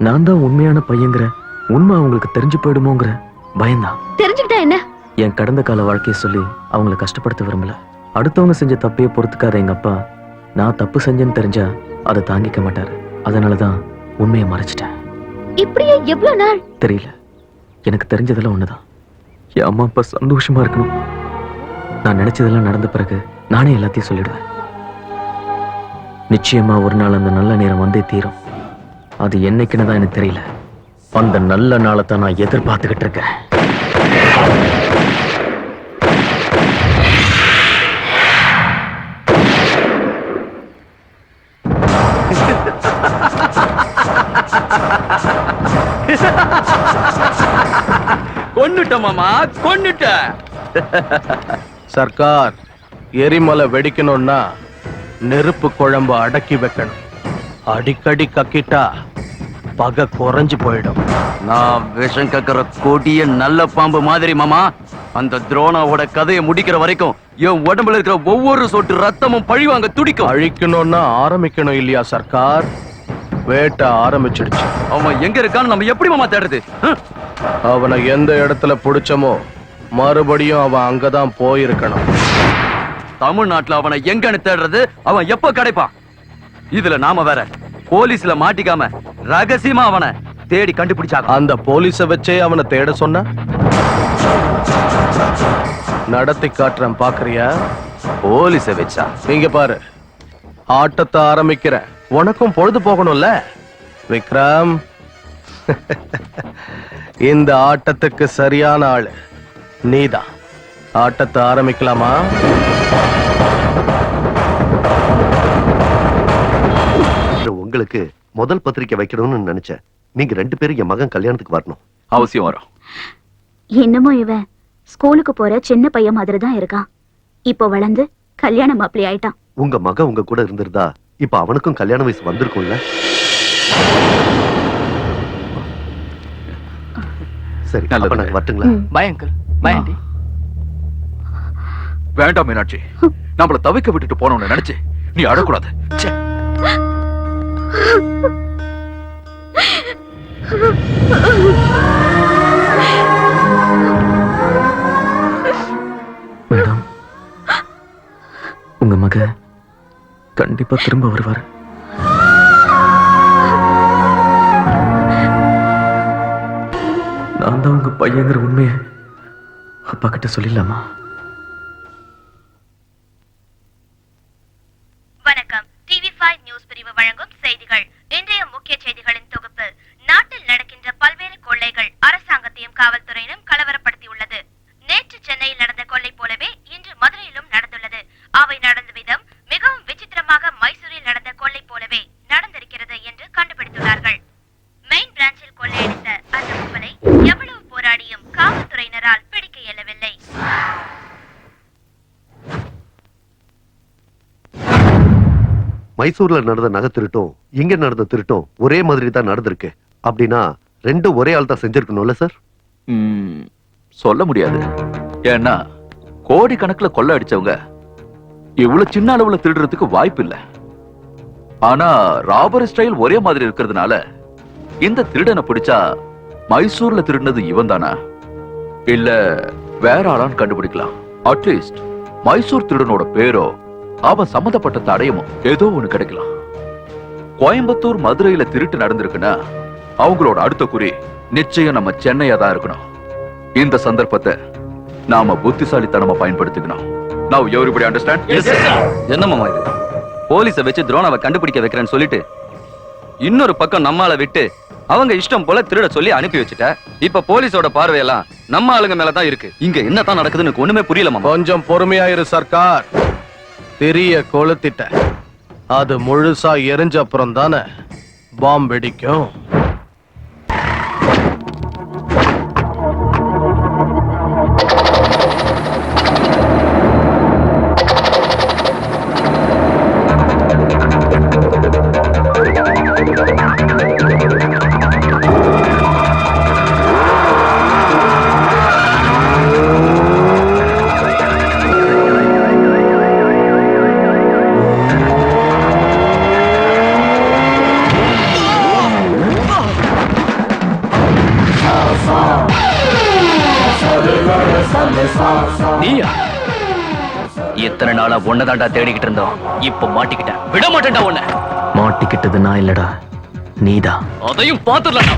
நான் தான் உண்மையான பையங்கிற உண்மை அவங்களுக்கு தெரிஞ்சு போயிடுமோங்கிற பயம்தான். தெரிஞ்சுக்கிட்டா என்ன? என் கடந்த கால வாழ்க்கையை சொல்லி அவங்கள கஷ்டப்படுத்த விரும்பல. அடுத்தவங்க செஞ்ச தப்பையே பொறுத்துக்காத எங்க அப்பா நான் தப்பு செஞ்சேன்னு தெரிஞ்சா அதை தாங்கிக்க மாட்டாரு. அதனாலதான் உண்மையை மறைச்சிட்டேன். இப்படியே எவ்வளவு நாள்? தெரியல. எனக்கு தெரிஞ்சதெல்லாம் ஒண்ணுதான். என் அம்மா அப்பா சந்தோஷமா இருக்கணும். நான் நினைச்சதெல்லாம் நடந்த பிறகு நானே எல்லாத்தையும் சொல்லிடுவேன். நிச்சயமா ஒரு நாள் அந்த நல்ல நேரம் வந்தே தீரும். அது என்னைக்குன்னு தான் எனக்கு தெரியல. அந்த நல்ல நாளை தான் நான் எதிர்பார்த்துக்கிட்டு இருக்கேன். கொன்னுட்ட மாமா, கொன்னுட்ட. சர்க்கார், எரிமலை வெடிக்கணும்னா நெருப்பு குழம்பு அடக்கி வைக்கணும். அடிக்கடி கக்கிட்டா பகை குறைஞ்சு போயிடும். நான் விஷம் கக்கிற கொடிய நல்ல பாம்பு மாதிரி மாமா. அந்த துரோணாவோட கதையை முடிக்கிற வரைக்கும் என் உடம்புல இருக்கிற ஒவ்வொரு சொட்டு ரத்தமும் பழிவாங்க துடிக்கும். அழிக்கணும்னா ஆரம்பிக்கணும் இல்லையா சர்க்கார்? வேட்டை ஆரம்பிச்சிடுச்சு. அவன் எங்க இருக்கான்னு நம்ம எப்படி மாமா தேடுறது? அவனை எந்த இடத்துல புடிச்சமோ மறுபடியும் அவன் அங்கதான் போயிருக்கணும். தமிழ்நாட்டுல அவனை எங்கன்னு தேடுறது? அவன் எப்ப கிடைப்பான்? இதுல நாம வேற போலீஸ்ல மாட்டிக்காம ரகசியமா அவனை தேடி கண்டுபிடிச்சாங்க. அந்த போலீஸ வச்சே அவனை தேட சொன்ன நடத்தி காட்டுறேன், பாக்குறியா? போலீஸ வச்சா? நீங்க பாரு, ஆட்டத்தை ஆரம்பிக்கிற. உனக்கும் பொழுது போகணும்ல விக்ரம். இந்த ஆட்டத்துக்கு சரியான ஆளு நீதான். ஆட்டத்தை ஆரம்பிக்கலாமா? உங்களுக்கு முதல் பத்திரிக்கை வைக்கணும்னு நினைச்சேன். நீங்க 2 பேரும் என் மகன் கல்யாணத்துக்கு வரணும். அவசியம் வரும். என்னமோ இவன் ஸ்கூலுக்கு போற சின்ன பையன் மாதிரி தான் இருக்கான். இப்போ வளர்ந்து கல்யாண மாப்பிள்ளை ஆயிட்டான். உங்க மகன் உங்க கூட இருந்திருந்தா இப்ப அவனுக்கும் கல்யாண வயசு வந்திருக்கும்ல. சரி, அப்ப நாங்க வரட்டுங்களா? Bye uncle, bye aunty. வேண்டாம் மீனாட்சி, நம்மள தவிக்க விட்டுட்டு போனோம்னு நினைச்சு நீ அழக்கூடாது. மேடம், உங்க மக கண்டிப்பா திரும்ப வருவார். நான் தான் உங்க பையங்கிற உண்மையை அப்பா கிட்ட சொல்லிடலாமா? வணக்கம். TV5 நியூஸ் பிரிவு வழங்கும் செய்திகள். இன்றைய முக்கிய செய்திகளின் தொகுப்பு. நாட்டில் நடக்கின்ற பல்வேறு கொள்ளைகள் அரசாங்கத்தையும் காவல்துறையினும் கலவரப்படுத்தியுள்ளது. நேற்று சென்னையில் நடந்த கொள்ளை போலவே இன்று மதுரையிலும் நடந்துள்ளது. அவை நடந்த விதம் மிகவும் விசித்திரமாக மைசூரில் நடந்த கொள்ளை போலவே நடந்திருக்கிறது என்று கண்டுபிடித்துள்ளார்கள். மெயின் பிரான்சில் கொள்ளையடித்த அந்த கும்பலை எவ்வளவு போராடியும் காவல்துறையினரால் பிடிக்க இயலவில்லை. மைசூர்ல நடந்த நகை திருட்டும் இங்க நடந்த திருட்டும் ஒரே மாதிரி தான் நடந்திருக்கு. அப்படின்னா ரெண்டும் ஒரே ஆள் தான் செஞ்சிருக்கணும்ல சார்? சொல்ல முடியாது. ஏன்னா கோடி கணக்குல கொள்ள அடிச்சவங்க இவ்வளவு சின்ன அளவுல திருடுறதுக்கு வாய்ப்பு இல்ல. ஆனா ராபரி ஸ்டைல் ஒரே மாதிரி இருக்கிறதுனால இந்த திருடனை பிடிச்சா மைசூர்ல திருடினது இவன் தானா இல்ல வேற ஆளான்னு கண்டுபிடிக்கலாம். அட்லீஸ்ட் மைசூர் திருடனோட பேரோ அவன் சம்பந்தப்பட்ட தடயமும் ஏதோ ஒண்ணு கிடைக்கலாம். கோயம்புத்தூர் மதுரையில திருட்டு நடந்திருக்குன்னா அவங்களோட அடுத்த குறி நிச்சயம் நம்ம சென்னையா தான் இருக்கணும். இந்த சந்தர்ப்பத்தை நாம புத்திசாலித்தனமா பயன்படுத்திக்கணும். Now everybody understand? Yes, sir. என்னமாமா இது? போலீஸை வச்சு துரோணாவை கண்டுபிடிக்க வைக்கிறேன்னு சொல்லிட்டு இன்னொரு பக்கம் நம்மால விட்டு அவங்க இஷ்டம் போல திருட சொல்லி அனுப்பி வச்சுட்ட. இப்ப போலீஸோட பார்வையெல்லாம் நம்ம ஆளுங்க மேலதான் இருக்கு. இங்க என்னதான் நடக்குதுன்னு ஒண்ணுமே புரியலமா. கொஞ்சம் பொறுமையாயிரு சர்க்கார். தெரிய கொளுத்திட்ட, அது முழுசா எரிஞ்ச அப்புறம் தானே பாம்பு வெடிக்கும். நீயா? எத்தனை நாளா ஒன்னதாண்டா தேடிக்கிட்டு இருந்தோம். இப்ப மாட்டிக்கிட்டேன். விட மாட்டேன்டா உன்னை. மாட்டிக்கிட்டது நான் இல்லடா, நீதான். அதையும் பாத்துடலாம்.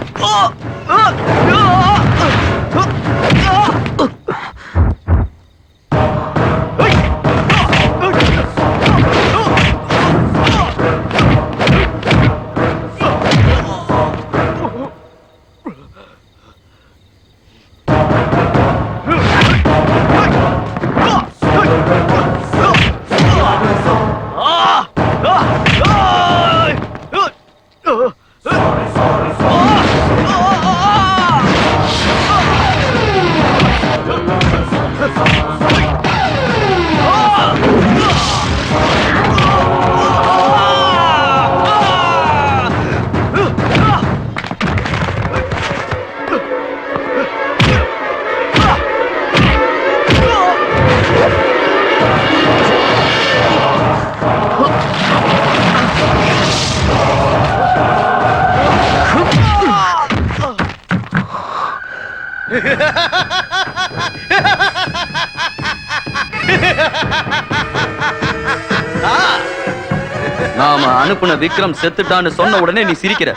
நாம அனுப்புன விக்ரம் செத்துட்டான்னு சொன்ன உடனே நீ சிரிக்கிற.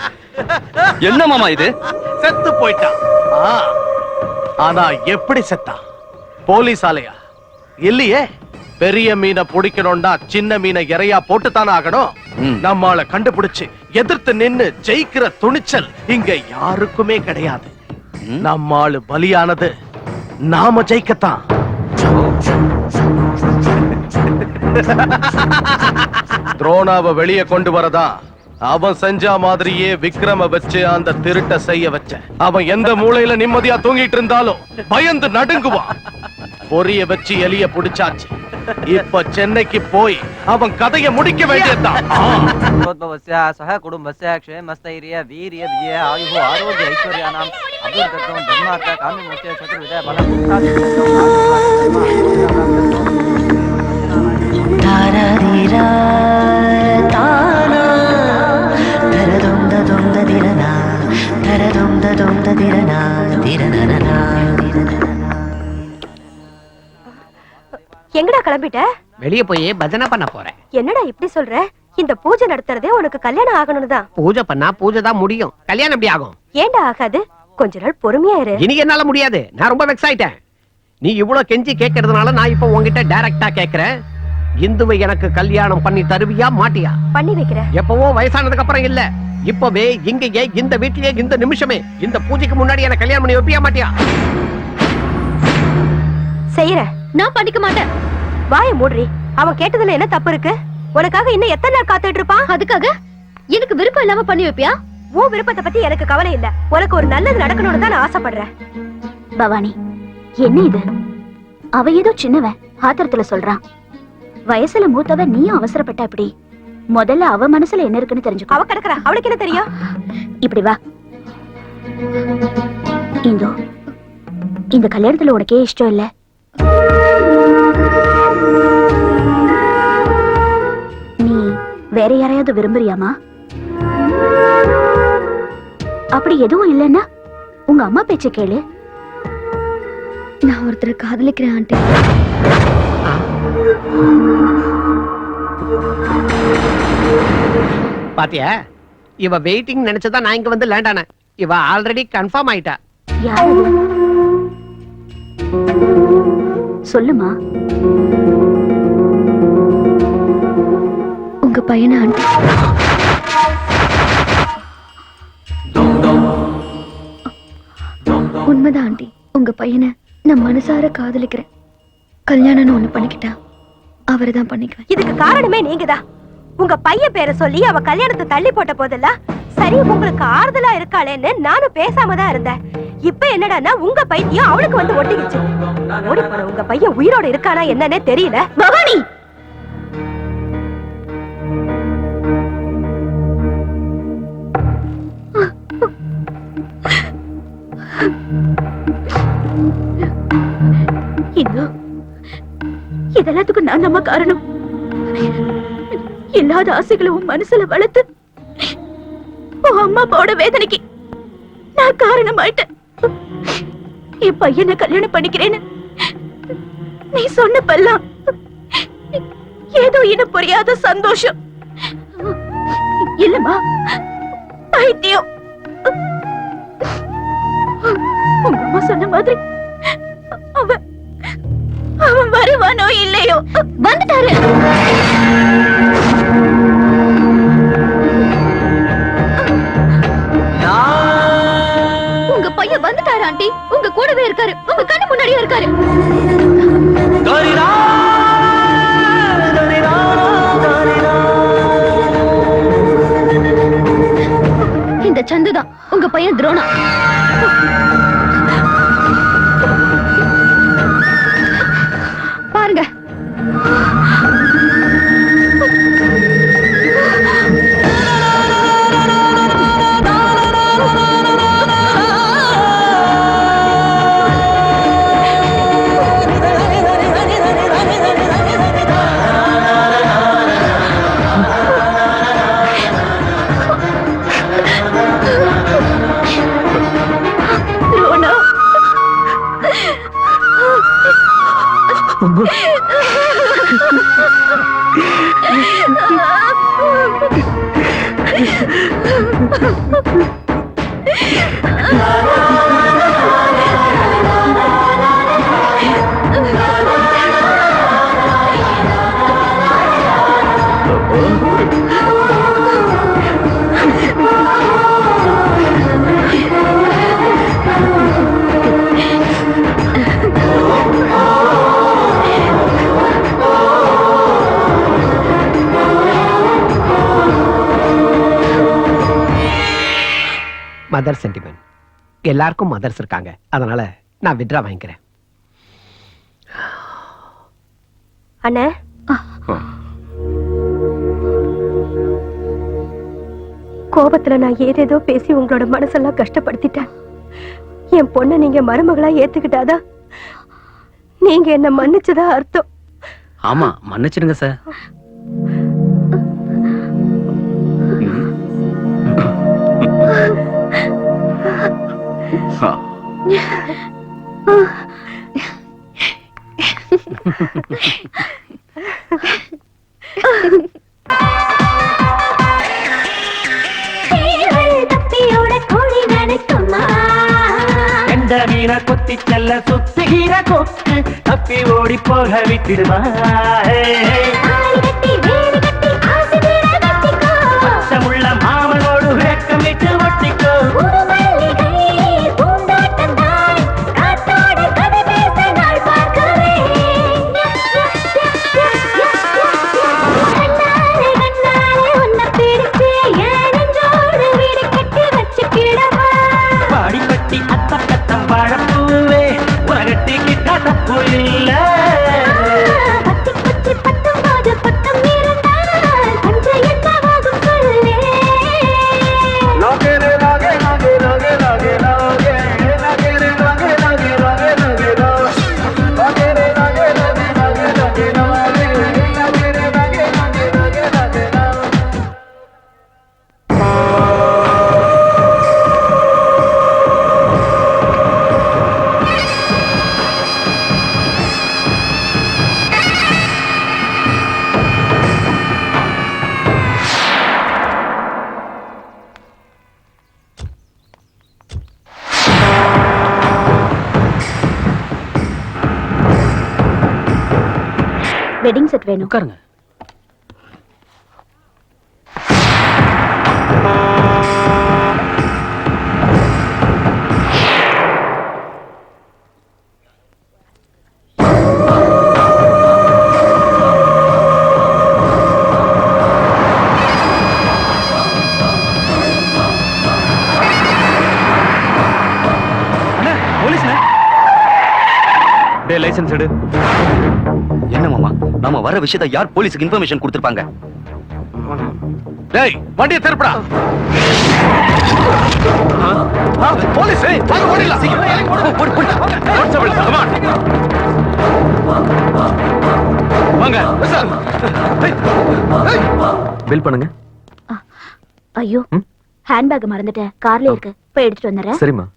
என்ன மாமா இது? செத்து போயிட்டான். ஆனா எப்படி செத்தான்? போலீஸ் ஆலையா? இல்லையே. பெரிய மீனை பிடிக்கணும்னா சின்ன மீனை இறையா போட்டுத்தானே ஆகணும். நம்மால கண்டுபிடிச்சு எதிர்த்து நின்னு ஜெயிக்கிற துணிச்சல் இங்க யாருக்குமே கிடையாது. நம்மாளு பலியானது நாம ஜெயிக்கத்தான். துரோணாவை வெளியே கொண்டு வரதா அவன் செஞ்ச மாதிரியே விக்ரம வச்சு அந்த திருட்ட செய்ய வச்ச. அவன் எந்த மூலையில நிம்மதியா தூங்கிட்டு இருந்தாலும் பயந்து நடுங்குவான். பொரிய வச்சு எலிய புடிச்சாச்சு. இப்ப சென்னைக்கு போய் அவன் கதையை முடிக்க வேண்டியதுதான். சக குடும்பஸ்ய க்ஷேமஸ்தைரிய வீரிய விஜய ஆயுः ஆரோக்கிய ஐஸ்வர்யானாம் அபிவிருத்தம் தர்மார்த்த காமியமோட்ச சதுர்வித பலம் தாரதிரா தானா எங்கடா கிளம்பிட்ட? வெளியே போய் பஜனை பண்ண போறேன். என்னடா இப்படி சொல்ற? இந்த பூஜை நடத்துறதே உனக்கு கல்யாணம் ஆகணும்னு தான். பூஜை பண்ணா பூஜை தான் முடியும், கல்யாணம் எப்படி ஆகும்? ஏன்டா ஆகாது? கொஞ்ச நாள் பொறுமையா இரு. இன்னைக்கு என்னால முடியாது, நான் ரொம்ப வெக்ஸ் ஆயிட்டேன். நீ இவ்வளவு கெஞ்சி கேட்கறதுனால நான் இப்ப உன்கிட்ட டைரக்டா கேக்குறேன். இந்துவை எனக்கு கல்யாணம் பண்ணி தருவியா மாட்டியா? பண்ணி வைக்கிறேன். எப்பவோ வயசானதுக்கு அப்புறம் இல்ல, இப்பவே இங்கேயே இந்த வீட்லயே இந்த நிமிஷமே இந்த பூஜைக்கு முன்னாடி எனக்கு கல்யாணம் பண்ணி வைப்பியா மாட்டியா? செய்யறேன். நான் பண்ணிக்க மாட்டேன். வாய மூடுறி. அவன் கேட்டதுல என்ன தப்பு இருக்கு? உனக்காக இன்னும் எத்தனை நாள் காத்துட்டு இருப்பான்? அதுக்காக எனக்கு விருப்பம் இல்லாம பண்ணி வைப்பியா? உன் விருப்பத்தை பத்தி எனக்கு கவலை இல்ல. உனக்கு ஒரு நல்லது நடக்கணும்னு தான் நான் ஆசைப்படுறேன். பவானி, என்ன இது? அவ ஏதோ சின்னவன், ஆத்திரத்துல சொல்றான். வயசுல மூத்தவ நீயும் அவசரப்பட்ட இப்படி. முதல்ல அவ மனசுல என்ன இருக்குன்னு தெரிஞ்சுக்கோ. அவ கிடக்குறா, அவளுக்கு என்ன தெரியும்? இப்படி வா. இந்தோ, இந்த கல்யாணத்துல உனக்கே இஷ்டம் இல்ல. நீ வேற யாரையாவது விரும்புறியாமா? அப்படி எதுவும் இல்லைன்னா உங்க அம்மா பேச்ச கேளு. நான் ஒருத்தரை காதலிக்கிறேன் ஆண்டி. பாத்தியா, இவ வெயிட்டிங் நினைச்சதா நான் இங்க வந்து லேண்ட் ஆனேன். இவ ஆல்ரெடி கன்ஃபார்ம் ஆயிட்டா. யாரு? சொல்லுமா. உங்க பையனை ஆண்டி. உண்மைதான் ஆண்டி, உங்க பையனை நான் மனசார காதலிக்கிறேன். கல்யாணம்னு ஒண்ணு பண்ணிக்கிட்டா அவரை தான் பண்ணிக்குவேன். இதுக்கு காரணமே நீங்கதான். உங்க பையன் பேரை சொல்லி அவ கல்யாணத்தை தள்ளி போட்ட போதெல்லாம் சரி உங்களுக்கு ஆறுதலா இருக்காளேன்னு நானும் பேசாம தான் இருந்தேன். இப்ப என்னடான்னா உங்க பைத்தியம் அவளுக்கு வந்து ஒட்டிக்கிச்சு. ஓடி போன உங்க பையன் உயிரோட இருக்கானா என்னன்னே தெரியல. பவானி, இதெல்லாத்துக்கும் நான் நம்ம காரணம். இல்லாத ஆசைகளை உன் மனசுல வளர்த்து உன் அம்மா அப்பாவோட வேதனைக்கு நான் காரணம் ஆயிட்டேன். என் பையனை கல்யாணம் பண்ணிக்கிறேன்னு நீ சொன்னப்பெல்லாம் ஏதோ இனம் புரியாத சந்தோஷம். இல்லம்மா, பைத்தியம். உங்க அம்மா சொன்ன மாதிரி அவன் வருவானோ இல்லையோ? வந்துட்டாரு. உங்க பையன் வந்துட்டாரு ஆண்டி. உங்க கூடவே இருக்காரு, உங்க கண்ணு முன்னாடியே இருக்காரு. இந்த சந்துதான் உங்க பையன் துரோணா. பாருங்க. Mother sentiment. எல்லாருக்கும் மதர்ஸ் இருக்காங்க, அதனால நான் வித்ரா வாங்கிக்கிறேன். அண்ணே, கோபத்துல நான் ஏதேதோ பேசி உங்களோட மனசெல்லாம் கஷ்டப்படுத்திட்டேன். என் பொண்ணை நீங்க மருமகளா ஏத்துக்கிட்டாதான் நீங்க என்ன மன்னிச்சதா அர்த்தம். ஆமா, மன்னிச்சிடுங்க சார். எந்த மீன கொத்தி செல்ல சுத்துகிற கொக்கு தப்பி ஓடி போக விட்டுடுமா பச்சமுள்ள மாமனோடு வேக்கம் விட்டு ஒட்டிக்கோ பாடிப்பட்டி அத்தக்கத்தம் வாழப்பூவே உலகட்டி கிட்ட தப்பு இல்ல வெட்டிங் செட் வேணும். உட்காருங்க. லைசன்ஸ் எடு. என்ன மாமா நாம வர விஷயத்தை யார் போலீஸுக்கு இன்ஃபர்மேஷன் கொடுத்திருப்பாங்க? டேய் வண்டியை திருப்புடா. போலீஸ் வாங்க ஓடிடலாம். வாங்க சார். பில் பண்ணுங்க. ஐயோ ஹேண்ட்பேக் மறந்துட்டேன், கார்ல இருக்கு, போய் எடுத்துட்டு வந்துடுறேன். சரிம்மா.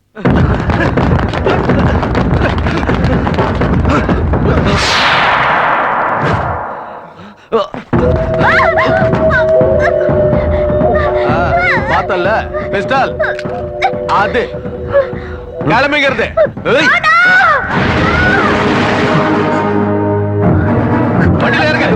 பார்த்தல்ல பிஸ்டல் அது கிளம்பிங்கிறது. வண்டியில இருங்க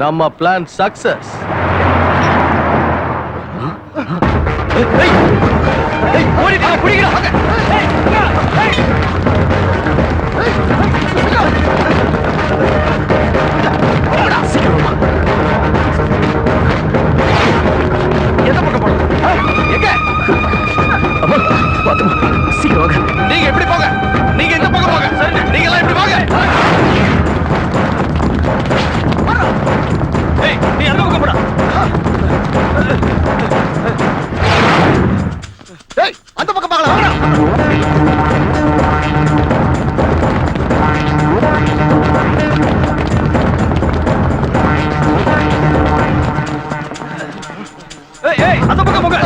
நம்ம பிளான் சக்சஸ். நீங்க எப்படி போங்க, நீங்க இந்த பக்கம் போங்க, நீங்க எல்லாம் எப்படி போங்க. நீ அந்த பக்கம் போடா. ஏய் அந்த பக்கம் பார்க்கலாம் வாடா. ஏய் ஏய் அந்த பக்கம் போங்க.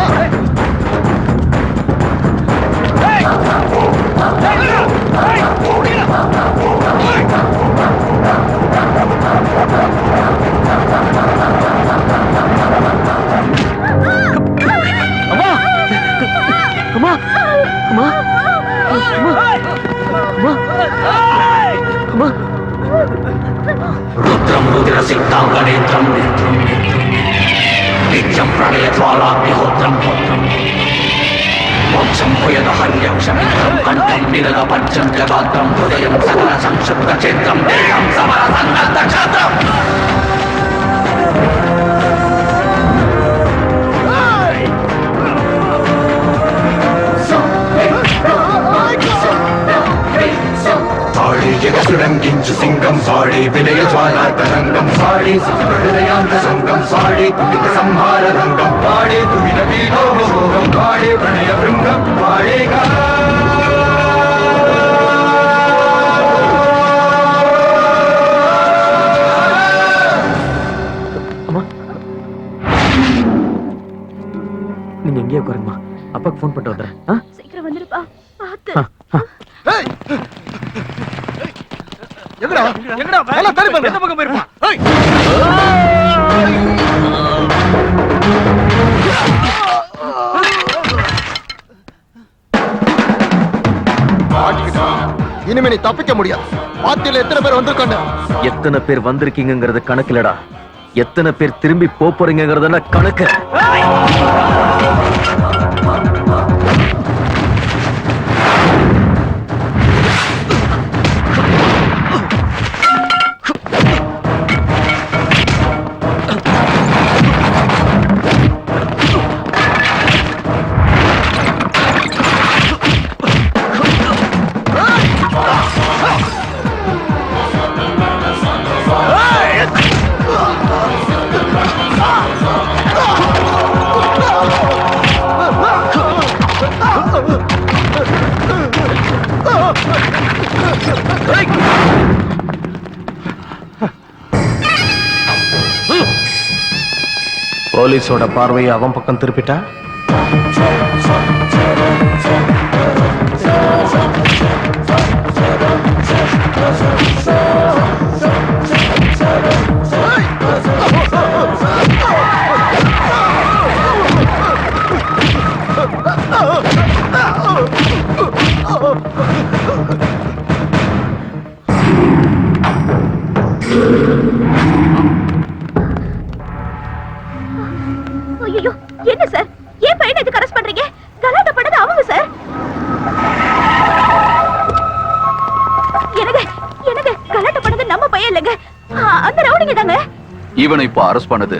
ஏய் ஏய் ஓடிடா. रुद्रम रुद्र सिक्तां गणेत्रम नित्यं प्रणय ज्वालाग्निहोत्रम मोक्षं भूयद हर्यक्षमित्रं कण्ठं निरग पञ्चं जगात्रं हृदयं सकल संक्षुब्ध चेत्रं देहं समर सन्नद्ध क्षत्रम् வாழே துரித சம்ஹார ரங்கம் வாழே துரித வீணோகம் வாழே பிரணய பிருங்கம் வாழேகா நீங்க எங்கேயே உட்காருங்கம்மா, அப்பாக்கு ஃபோன் பண்ணிட்டு வந்துடுறேன். சீக்கிரம் வந்துருப்பா, பாத்து. எங்கடா எங்கடா வேலை தள்ளி பாருங்க, எந்த பக்கம் போயிருப்பான்? இனிமே நீ தப்பிக்க முடியாது. பாத்தியில எத்தனை பேர் வந்திருக்காங்க? எத்தனை பேர் வந்திருக்கீங்கிறது கணக்கிலடா, எத்தனை பேர் திரும்பி போறீங்கிறதுனா கணக்கு. போலீஸோட பார்வையை அவன் பக்கம் திருப்பிட்டா ஐயோ, என்ன சார், ஏன் பையனை இதுக்கு அரெஸ்ட் பண்றீங்க? கலாட்டா பண்ணது அவங்க சார். எனக்கு கலாட்டா பண்ணது நம்ம பையன் இல்லைங்க, அந்த ரவுடிங்க தாங்க. இவனை இப்போ அரெஸ்ட் பண்ணது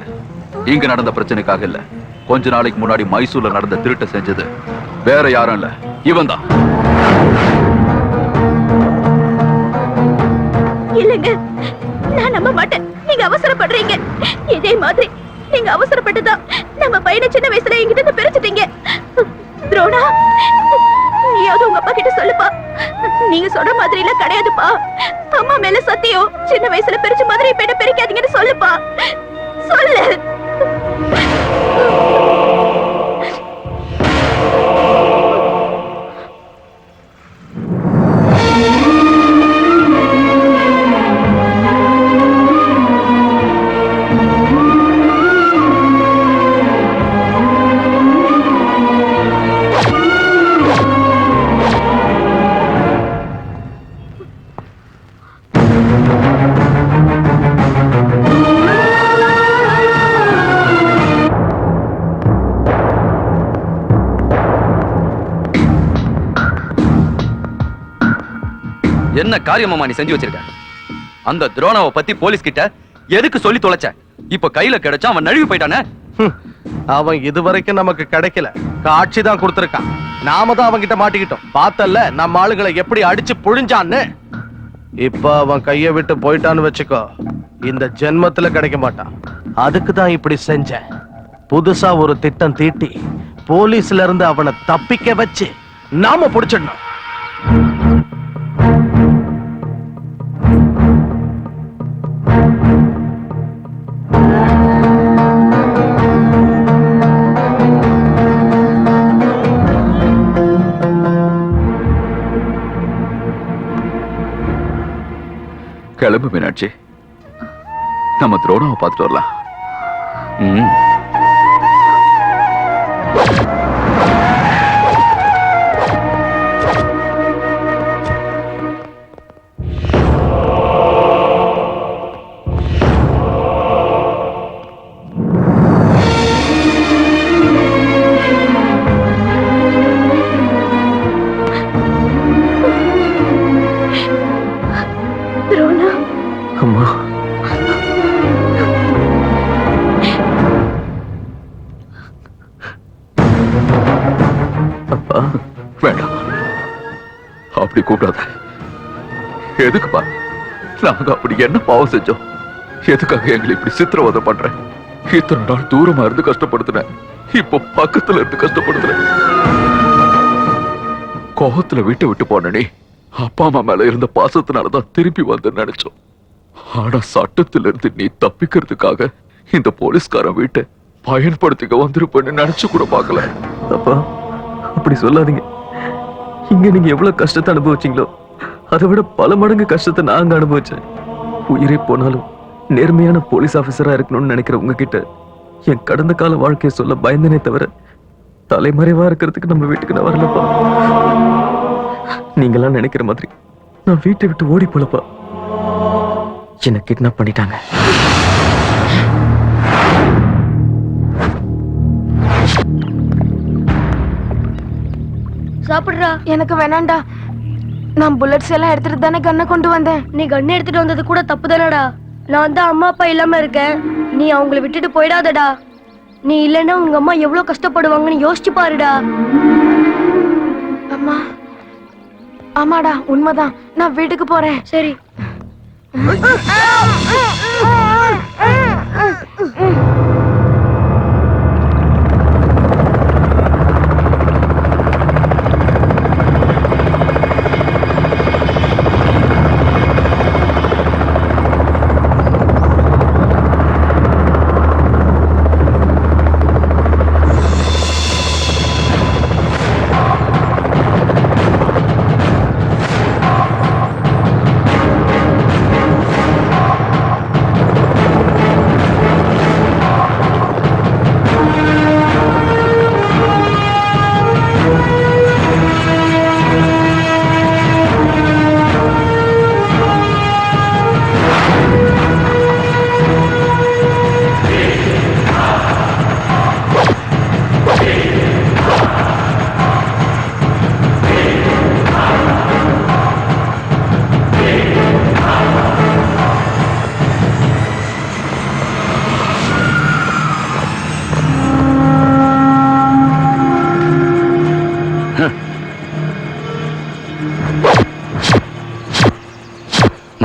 இங்க நடந்த பிரச்சனைக்காக இல்ல, கொஞ்ச நாளைக்கு முன்னாடி மைசூர்ல நடந்த திருட்ட செஞ்சது வேற யாரும் இல்ல, இவன் தான். இல்லைங்க, நான் நம்ப மாட்டேன். நீங்க அவசரப்படுறீங்க. இதே மாதிரி நீங்க அவசரப்பட்டுதான் நம்ம பையனை சின்ன வயசுல என்கிட்ட இருந்து பிரிச்சுட்டீங்க. துரோணா, நீயாவது உங்க அப்பா கிட்ட சொல்லுப்பா. நீங்க சொல்ற மாதிரி எல்லாம் கிடையாதுப்பா. அம்மா மேல சத்தியம், சின்ன வயசுல பிரிச்ச மாதிரி இப்ப என்ன பிரிக்காதீங்கன்னு சொல்லுப்பா, சொல்லு. என்ன காரியமா நீ செஞ்சு வச்சிருக்க? அந்த துரோணாவை பத்தி போலீஸ் கிட்ட எதுக்கு சொல்லி தொலைச்ச? இப்ப கையில கிடைச்சா அவன் நழுவி போயிட்டானே. அவன் இதுவரைக்கும் நமக்கு கிடைக்கல, காட்சி தான் கொடுத்திருக்கான். நாம தான் அவன் கிட்ட மாட்டிக்கிட்டோம். பார்த்தல்ல நம்ம ஆளுகளை எப்படி அடிச்சு புழிஞ்சான்னு. இப்ப அவன் கைய விட்டு போயிட்டான்னு வச்சுக்கோ, இந்த ஜென்மத்துல கிடைக்க மாட்டான். அதுக்கு தான் இப்படி செஞ்சேன். புதுசா ஒரு திட்டம் தீட்டி போலீஸ்ல இருந்து அவனை தப்பிக்க வச்சு நாம புடிச்சிடணும். கிளம்பு மீனாட்சி, நம்ம துரோணாவை பார்த்துட்டு வரலாம். துரோணா, அம்மா, அப்பா, வேண்டாம், அப்படி கூப்பிடாத. எதுக்குப்பா? நாங்க அப்படி என்ன பாவம் செஞ்சோம்? எதுக்காக எங்களை இப்படி சித்திரவதை பண்ற? இத்தனை நாள் தூரமா இருந்து கஷ்டப்படுத்தினேன், இப்போ பக்கத்துல இருந்து கஷ்டப்படுத்துறேன். கோபத்துல வீட்டை விட்டு போன நீ அப்பா அம்மா மேல இருந்த பாசத்தினாலதான் திருப்பி வந்து நினைச்சோம். ஆனா சட்டத்துல இருந்து நீ தப்பிக்கிறதுக்காக இந்த போலீஸ்காரன் வீட்டை பயன்படுத்திக்க வந்திருப்பேன்னு நினைச்சு கூட பார்க்கல. அப்பா அப்படி சொல்லாதீங்க. இங்க நீங்க எவ்வளவு கஷ்டத்தை அனுபவிச்சீங்களோ அதை விட பல மடங்கு கஷ்டத்தை நாங்க அனுபவிச்சேன். உயிரே போனாலும் நேர்மையான போலீஸ் ஆபீசரா இருக்கணும்னு நினைக்கிற உங்ககிட்ட என் கடந்த கால வாழ்க்கையை சொல்ல பயந்தனே தவிர தலைமறைவா இருக்கிறதுக்கு நம்ம வீட்டுக்கு நான் வரலப்பா. நீங்கெல்லாம் நினைக்கிற மாதிரி நான் வீட்டை விட்டு ஓடி போலப்பா. என்ன கிட்னாப் பண்ணிட்டாங்க. சாப்பிடுறா. எனக்கு வேணாண்டா. நான் புல்லட்ஸ் எல்லாம் எடுத்துட்டு தானே கண்ணை கொண்டு வந்தேன். நீ கண்ணு எடுத்துட்டு வந்தது கூட தப்பு தானடா. நான் தான் அம்மா அப்பா இல்லாம இருக்கேன், நீ அவங்கள விட்டுட்டு போயிடாதடா. நீ இல்லைன்னா உங்க அம்மா எவ்வளவு கஷ்டப்படுவாங்கன்னு யோசிச்சு பாருடா. அம்மா, ஆமாடா உண்மைதான். நான் வீட்டுக்கு போறேன். சரி.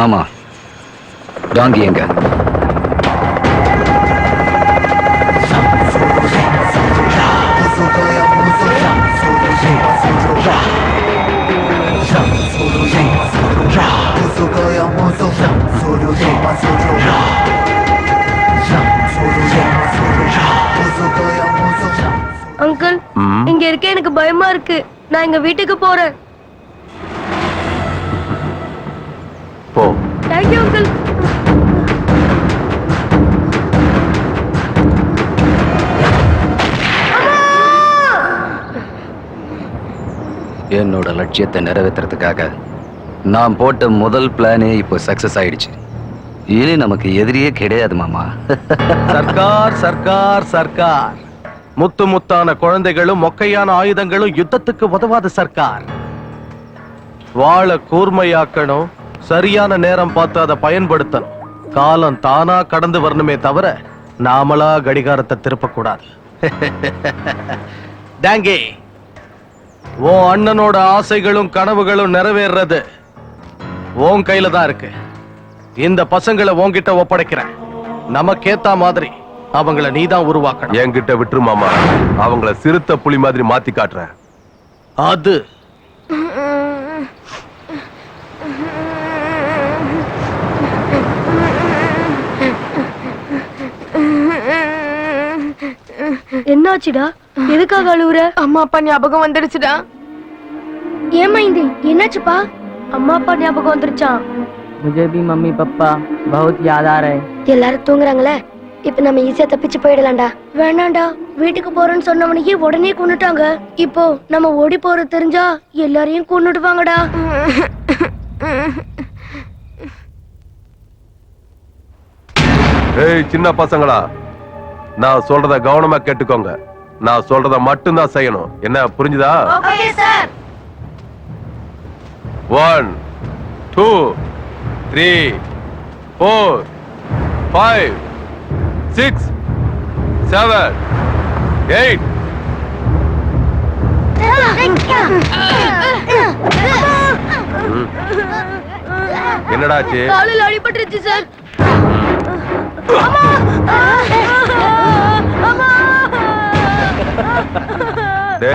மாமா, டாங்கி எங்க? அங்கிள், இங்க இருக்க எனக்கு பயமா இருக்கு. நான் எங்க வீட்டுக்கு போறேன். போ. Thank you uncle. என்னோட லட்சியத்தை நிறைவேற்றுறதுக்காக நான் போட்ட முதல் பிளானே இப்போ சக்சஸ் ஆயிடுச்சு. இனி நமக்கு எதிரியே கிடையாது மாமா. சர்க்கார் சர்க்கார் சர்க்கார். முத்து முத்தான குழந்தைகளும் மொக்கையான ஆயுதங்களும் யுத்தத்துக்கு உதவாத சர்க்கார். வாழ கூர்மையாக்கணும், சரியான நேரம் பார்த்து அதை பயன்படுத்தணும். காலம் தானா கடந்து வரணுமே தவிர நாமளா கடிகாரத்தை திருப்பக்கூடாது. டாங்கி, உன் அண்ணனோட ஆசைகளும் கனவுகளும் நிறைவேறது உன் கையில தான் இருக்கு. இந்த பசங்களை உன்கிட்ட ஒப்படைக்கிறேன். நமக்கேத்த மாதிரி அவங்கள நீதான் உருவாக்கணும். என்கிட்ட விட்டுரு மாமா, அவங்கள சிறுத்தை புலி மாதிரி மாத்தி காட்டுறேன். அது என்னாச்சுடா? எதுக்காக அழுவுற? அம்மா அப்பா ஞாபகம் வந்துடுச்சுடா. ஏமா இது என்னாச்சுப்பா? அம்மா அப்பா ஞாபகம் வந்துருச்சா? मुझे भी मम्मी पापा बहुत याद आ रहे. எல்லாரும் தூங்குறாங்களே, இப்ப நம்ம ஈஸியா தப்பிச்சு போயிடலாம்டா. வேணாண்டா, வீட்டுக்கு போறேன்னு சொன்னவனையே உடனே கொன்னுட்டாங்க. இப்போ நம்ம ஓடி போறது தெரிஞ்சா எல்லாரையும் கொன்னுடுவாங்கடா. ஏய் சின்ன பசங்களா, நான் சொல்றத கவனமா கேட்டுக்கோங்க. நான் சொல்றத மட்டும்தான் செய்யணும். என்ன புரிஞ்சுதா? Okay sir. 1 2 3 4 5 6 7 8. என்னடாச்சு? காலில் அடிபட்டுருச்சு சார். Come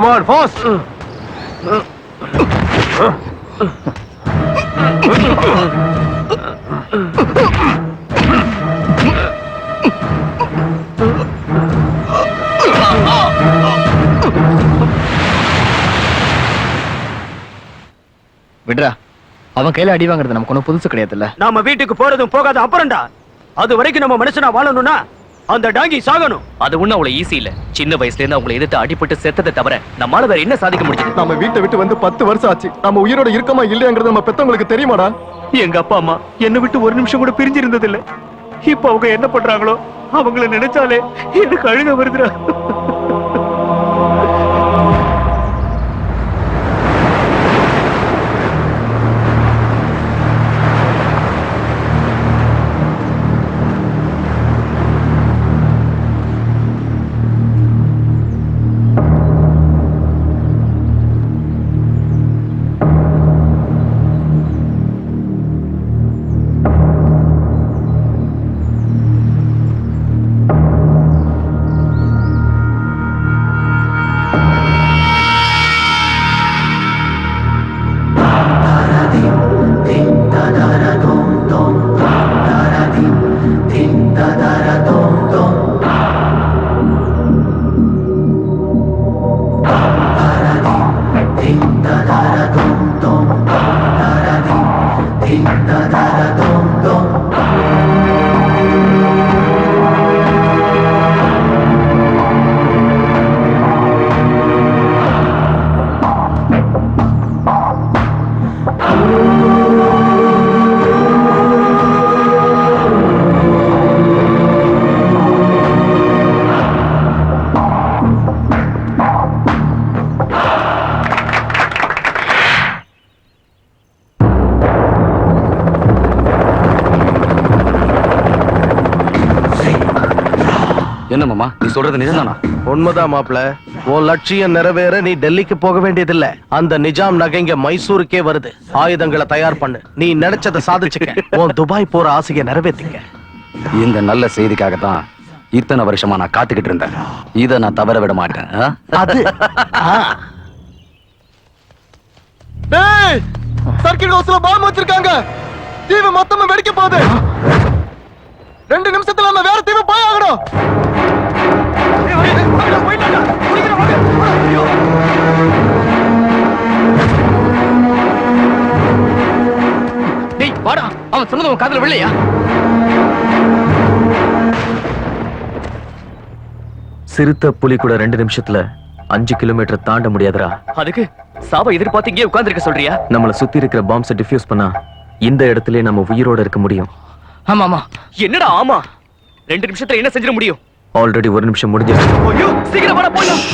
on, fast! விடுறா, அவன் கையில அடி வாங்குறது நமக்கு ஒன்றும் புதுசு கிடையாதுல்ல. நாம வீட்டுக்கு போறதும் போகாத அப்புறம்டா. அது வரைக்கும் நம்ம மனுஷனா வாழணும்னா அந்த டாங்கி சாகணும். அது ஒண்ணு அவ்வளவு ஈஸி இல்ல. சின்ன வயசுல இருந்து அவங்களை எதிர்த்து அடிபட்டு செத்ததை தவிர நம்மால வேற என்ன சாதிக்க முடிஞ்சது? நம்ம வீட்டை விட்டு வந்து 10 வருஷம் ஆச்சு. நம்ம உயிரோட இருக்கமா இல்லையாங்கிறது நம்ம பெத்தவங்களுக்கு தெரியுமாடா? எங்க அப்பா அம்மா என்னை விட்டு ஒரு நிமிஷம் கூட பிரிஞ்சிருந்தது இல்ல. இப்ப அவங்க என்ன பண்றாங்களோ அவங்கள நினைச்சாலே எனக்கு அழுக வருதுடா. என்ன மாமா, நீ சொல்றது நிஜம்தானா? உண்மைதான் மாப்ள. உன் லட்சியம் நிறைவேற நீ டெல்லிக்கு போக வேண்டியதில்ல. அந்த நிஜாம் நகைங்க மைசூருக்கே வருது. ஆயுதங்களை தயார் பண்ணு. நீ நினைச்சதை சாதிச்சுக்க. உன் துபாய் போற ஆசையை நிறைவேற்றிக்க. இந்த நல்ல செய்திக்காகத்தான் இத்தனை வருஷமா நான் காத்துக்கிட்டு இருந்தேன். இத நான் தவற விட மாட்டேன். அது சர்க்கிட் ஹவுஸ்ல பாம்பு வச்சிருக்காங்க. தீவு மொத்தமா வெடிக்க போகுது. 2 நிமிஷத்துல நம்ம வேற தீவு போய் ஆகணும். டேய் வாடா, அவன் சொன்னது உன் காதுல விழலையா? சிறுத்தை புலி கூட 2 நிமிஷத்துல 5 கிலோமீட்டர் தாண்ட முடியாதுடா. அதுக்கு சாவ எதிர்பார்த்து இங்கே உட்கார்ந்திருக்க சொல்றியா? நம்மள சுத்தி இருக்கிற பாம்ஸை டிஃப்யூஸ் பண்ணா இந்த இடத்துல நம்ம உயிரோட இருக்க முடியும். ஆமா ஆமா. என்னடா ஆமா? 2 நிமிஷத்துல என்ன செஞ்சிட முடியும்? ஆல்ரெடி 1 நிமிஷம் முடிஞ்சிருச்சு. ஐயோ சீக்கிரம் வர போலாம்.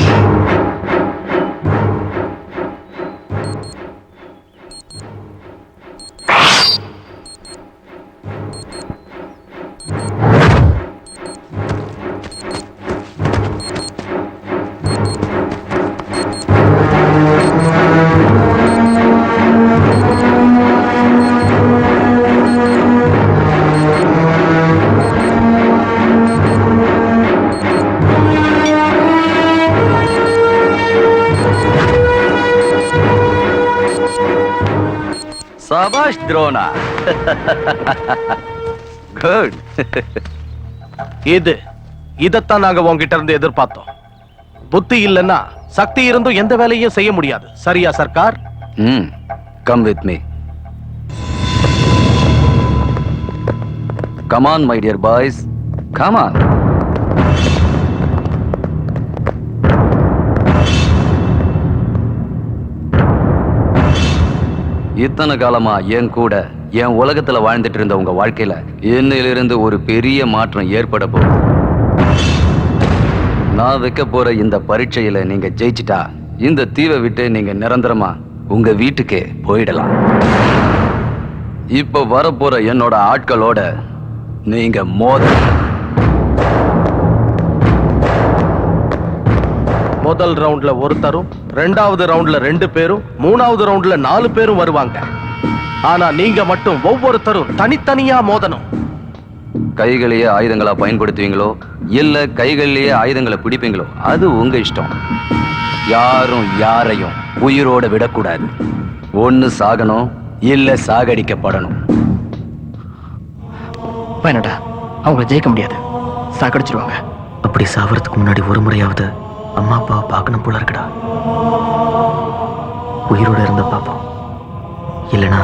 சபாஷ் துரோணா. குட். இதத்தான் நாங்க உங்ககிட்ட இருந்து எதிர்பார்த்தோம். புத்தி இல்லைன்னா சக்தி இருந்தும் எந்த வேலையும் செய்ய முடியாது. சரியா Sarkar? Come with me. Come on my dear boys, come on. இத்தனை காலமா என் கூட என் உலகத்துல வாழ்ந்துட்டு இருந்த உங்க வாழ்க்கையில இன்னிலிருந்து ஒரு பெரிய மாற்றம் ஏற்பட போகுது. நான் வைக்க போற இந்த பரீட்சையில நீங்க ஜெயிச்சிட்டா இந்த தீவை விட்டு நீங்க நிரந்தரமா உங்க வீட்டுக்கு போயிடலாம். இப்ப வரப்போற என்னோட ஆட்களோட நீங்க முதல் ரவுண்ட்ல ஒருத்தரும், 2வது ரவுண்ட்ல 2 பேரும், 3வது ரவுண்ட்ல 4 பேரும் வருவாங்க. ஆனா நீங்க மட்டும் ஒவ்வொருத்தரும் தனித்தனியா மோதணும். கைகளையே ஆயுதங்களா பயன்படுத்துவீங்களோ இல்ல கைகளிலேயே ஆயுதங்களை பிடிப்பீங்களோ அது உங்க இஷ்டம். யாரும் யாரையும் உயிரோட விடக்கூடாது. ஒண்ணு சாகணும் இல்ல சாகடிக்கப்படணும். வேணடா, அவங்கள ஜெயிக்க முடியாது, சாகடிச்சிருவாங்க. அப்படி சாவறதுக்கு முன்னாடி ஒரு முறையாவது அம்மா அப்பாவை பார்க்கணும் போல இருக்குடா. உயிரோட இருந்த பாப்போம், இல்லனா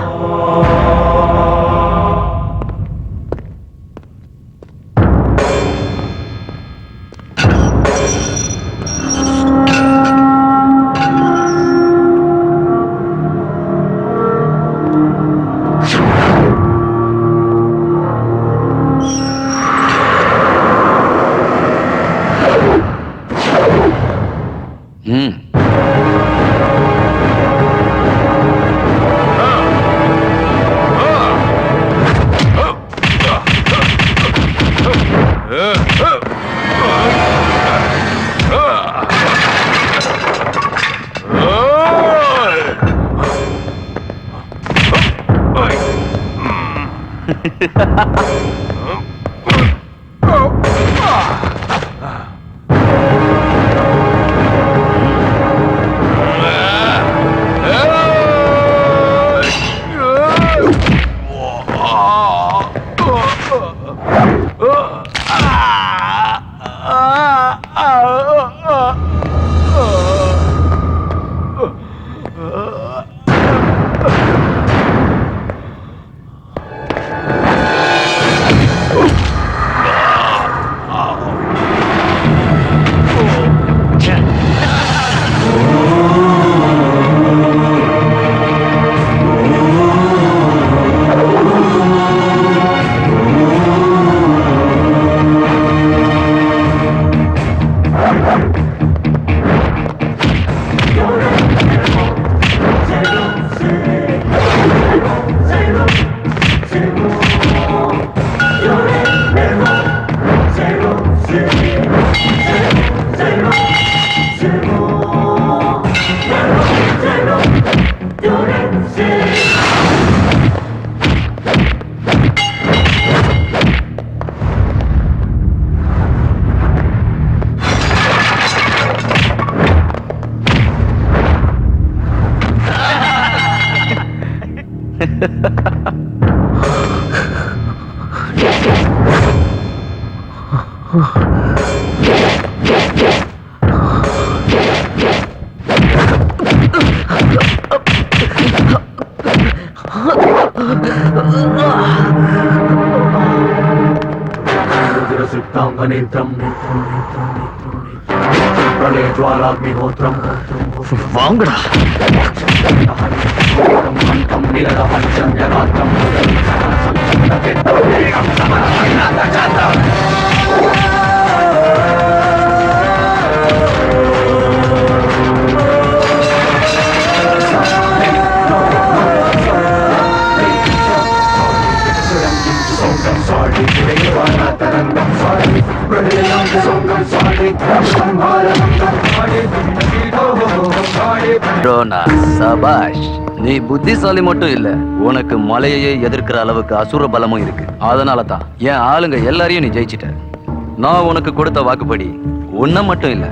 வாங்கடா. வாங்கடா. விரைவான தரங்கம் சாடி பிரளயம் சொங்கம் சாடி சம்ஹாரமங்கம் பாடி துணினவீடோகம் பாடி ட்ரோனா சபாஷ். நீ புத்திசாலி மட்டும் இல்ல, உனக்கு மலையையே எதிர்க்கிற அளவுக்கு அசுர பலமும் இருக்கு. அதனால தான் என் ஆளுங்க எல்லாரையும் நீ ஜெயிச்சிட்ட. நான் உனக்கு கொடுத்த வாக்குப்படி உன்னை மட்டும் இல்ல,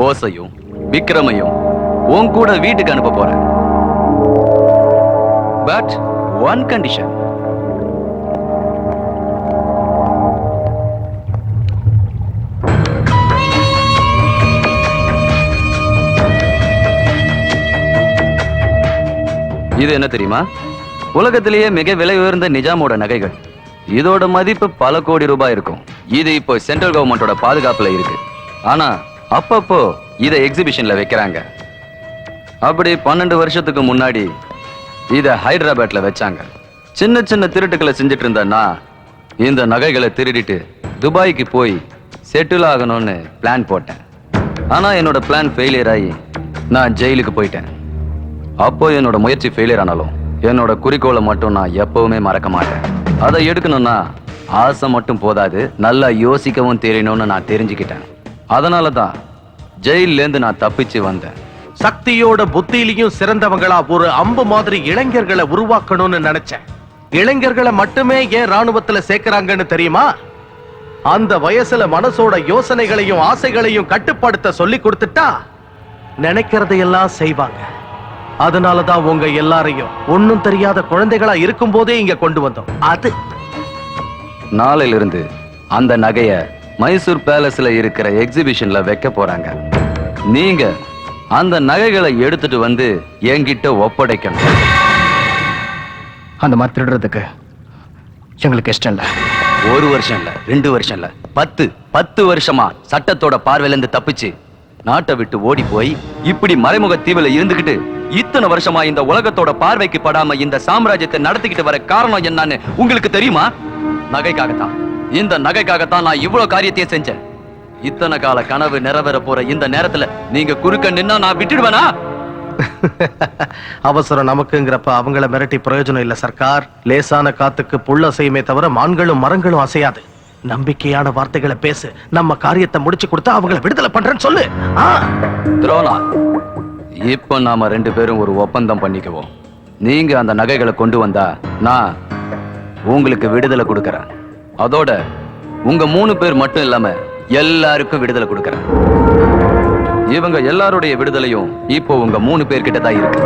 போஸையும் விக்ரமையும் உன் கூட வீட்டுக்கு அனுப்ப போறேன். But one condition. இது என்ன தெரியுமா? உலகத்திலேயே மிக விலை உயர்ந்த நிஜாமோட நகைகள். இதோட மதிப்பு பல கோடி ரூபாய் இருக்கும். இது இப்போ சென்ட்ரல் கவர்மெண்டோட பாதுகாப்புல இருக்கு. ஆனா அப்பப்போ இதை எக்ஸிபிஷன்ல வைக்கிறாங்க. அப்படி 12 வருஷத்துக்கு முன்னாடி இத ஹைதராபாத்ல வச்சாங்க. சின்ன சின்ன திருட்டுக்களை செஞ்சுட்டு இருந்தேன்னா இந்த நகைகளை திருடிட்டு துபாய்க்கு போய் செட்டில் ஆகணும்னு பிளான் போட்டேன். ஆனா என்னோட பிளான் ஃபெயிலியர் ஆகி நான் ஜெயிலுக்கு போயிட்டேன். அப்போ என்னோட முயற்சி ஃபெயிலியர் ஆனாலும் என்னோட குறிக்கோளை மட்டும் நான் எப்பவுமே மறக்க மாட்டேன். அதை எடுக்கணும்னா ஆசை மட்டும் போதாது, நல்லா யோசிக்கவும் தெரியணும்னு நான் தெரிஞ்சுக்கிட்டேன். அதனால தான் ஜெயிலேருந்து நான் தப்பிச்சு வந்தேன். சக்தியோட புத்தியிலையும் சிறந்தவங்களா ஒரு அம்பு மாதிரி இளைஞர்களை உருவாக்கணும்னு நினைச்சேன். இளைஞர்களை மட்டுமே ஏன் ராணுவத்துல சேர்க்கறாங்கன்னு தெரியுமா? அந்த வயசுல மனசோட யோசனைகளையும் ஆசைகளையும் கட்டுப்படுத்த சொல்லி கொடுத்துட்டா நினைக்கிறதையெல்லாம் செய்வாங்க. அதனாலதான் உங்க எல்லாரையும் ஒன்னும் தெரியாத குழந்தைகளா இருக்கும் போதே இங்க கொண்டு வந்தோம். அது நாளையிலிருந்து அந்த நகைய மைசூர் பேலஸ்ல இருக்கிற எக்ஸிபிஷன்ல வைக்க போறாங்க. நீங்க அந்த நகைகளை எடுத்துட்டு வந்து என்கிட்ட ஒப்படைக்கணும். அந்த மாதிரி திருடுறதுக்கு எங்களுக்கு இஷ்டம் இல்ல. 1 வருஷம் இல்ல, 2 வருஷம் இல்ல, 10 வருஷமா சட்டத்தோட பார்வையில இருந்து தப்பிச்சு நாட்டை விட்டு ஓடி போய் இப்படி மறைமுக தீவுல இருந்துகிட்டு இத்தனை வருஷமா இந்த உலகத்தோட பார்வைக்கு படாம இந்த சாம்ராஜ்யத்தை நடத்திக்கிட்டு வர காரணம் என்னன்னு உங்களுக்கு தெரியுமா? நகைக்காகத்தான். இந்த நகைக்காகத்தான் நான் இவ்வளவு காரியத்தையும் செஞ்சேன். இத்தனை கால கனவு நிறைவேற போற இந்த நேரத்துல நீங்க குறுக்க நின்னா நான் விட்டுடுவேனா? அவசரம் நமக்குங்கிறப்ப அவங்கள மிரட்டி பிரயோஜனம் இல்ல சர்க்கார். லேசான காத்துக்கு புல் அசையுமே தவிர மான்களும் மரங்களும் அசையாது. நம்பிக்கையான வார்த்தைகளை பேசு. நம்ம காரியத்தை முடிச்சு கொடுத்தா அவங்கள விடுதலை பண்றேன்னு சொல்லு. துரோணா, இப்ப நாம 2 பேரும் ஒரு ஒப்பந்தம் பண்ணிக்குவோம். நீங்க அந்த நகைகளை கொண்டு வந்தா நான் உங்களுக்கு விடுதலை கொடுக்கறேன். அதோட உங்க 3 பேர் மட்டும் இல்லாம எல்லாருக்கும் விடுதலை கொடுக்கறேன். இவங்க எல்லாருடைய விடுதலையும் இப்போ உங்க 3 பேர்கிட்ட தான் இருக்கு.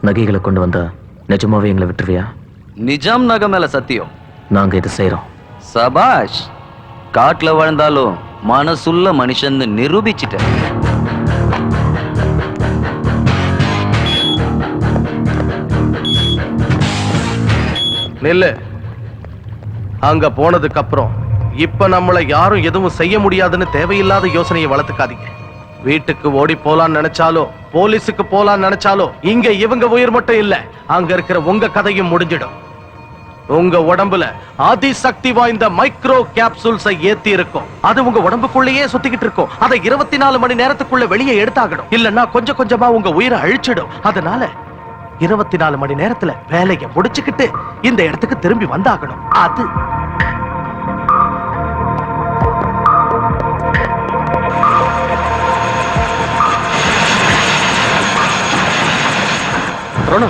நகைகளை கொண்டு வந்தா நிஜமாவே எங்களை விட்டுருவியா? நிஜாம் நகை மேல சத்தியம். நாங்க இது செய்யறோம். சபாஷ். காட்டுல வாழ்ந்தாலும் மனசுள்ள மனுஷன் நிரூபிச்சிட்ட. நெல்லு. அங்க போனதுக்கு அப்புறம் இப்ப நம்மள யாரும் எதுவும் செய்ய முடியாதுன்னு தேவையில்லாத யோசனையை வளர்த்துக்காதீங்க. வீட்டுக்கு ஓடி போலான்னு நினைச்சாலோ போலீஸுக்கு போலான்னு நினைச்சாலோ இங்க இவங்க உயிர் மட்டும் இல்ல, அங்க இருக்கிற உங்க கதையும் முடிஞ்சிடும். உங்க உடம்புல அதிசக்தி வாய்ந்த மைக்ரோ கேப்சூல்ஸை ஏத்தி இருக்கும். அது உங்க உடம்புக்குள்ளேயே சுத்திக்கிட்டு இருக்கும். அதை 24 மணி நேரத்துக்குள்ள வெளியே எடுத்தாகணும். இல்லன்னா கொஞ்சம் கொஞ்சமா உங்க உயிரை அழிச்சிடும். அதனால 24 மணி நேரத்துல வேலையை முடிச்சுக்கிட்டு இந்த இடத்துக்கு திரும்பி வந்தாகணும். அது ரோனா,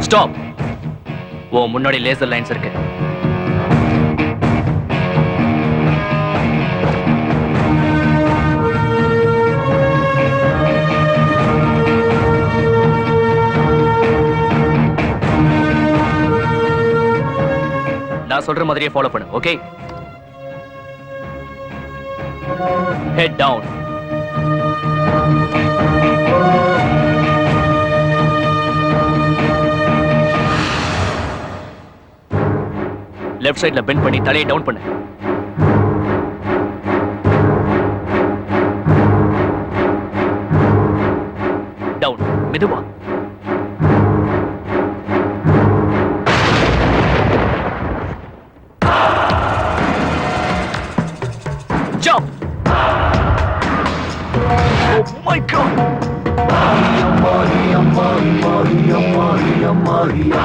ஸ்டாப். ஓ முன்னாடி லேசர் லைன்ஸ் இருக்கு. நான் சொல்ற மாதிரியே ஃபாலோ பண்ணு. Okay, head down. லெஃப்ட் சைடுல பெண்ட் பண்ணி தலையை டவுன் பண்ணு. டவுன், மெதுவா. Jump. Oh my God. Maria, Maria, Maria, Maria, Maria,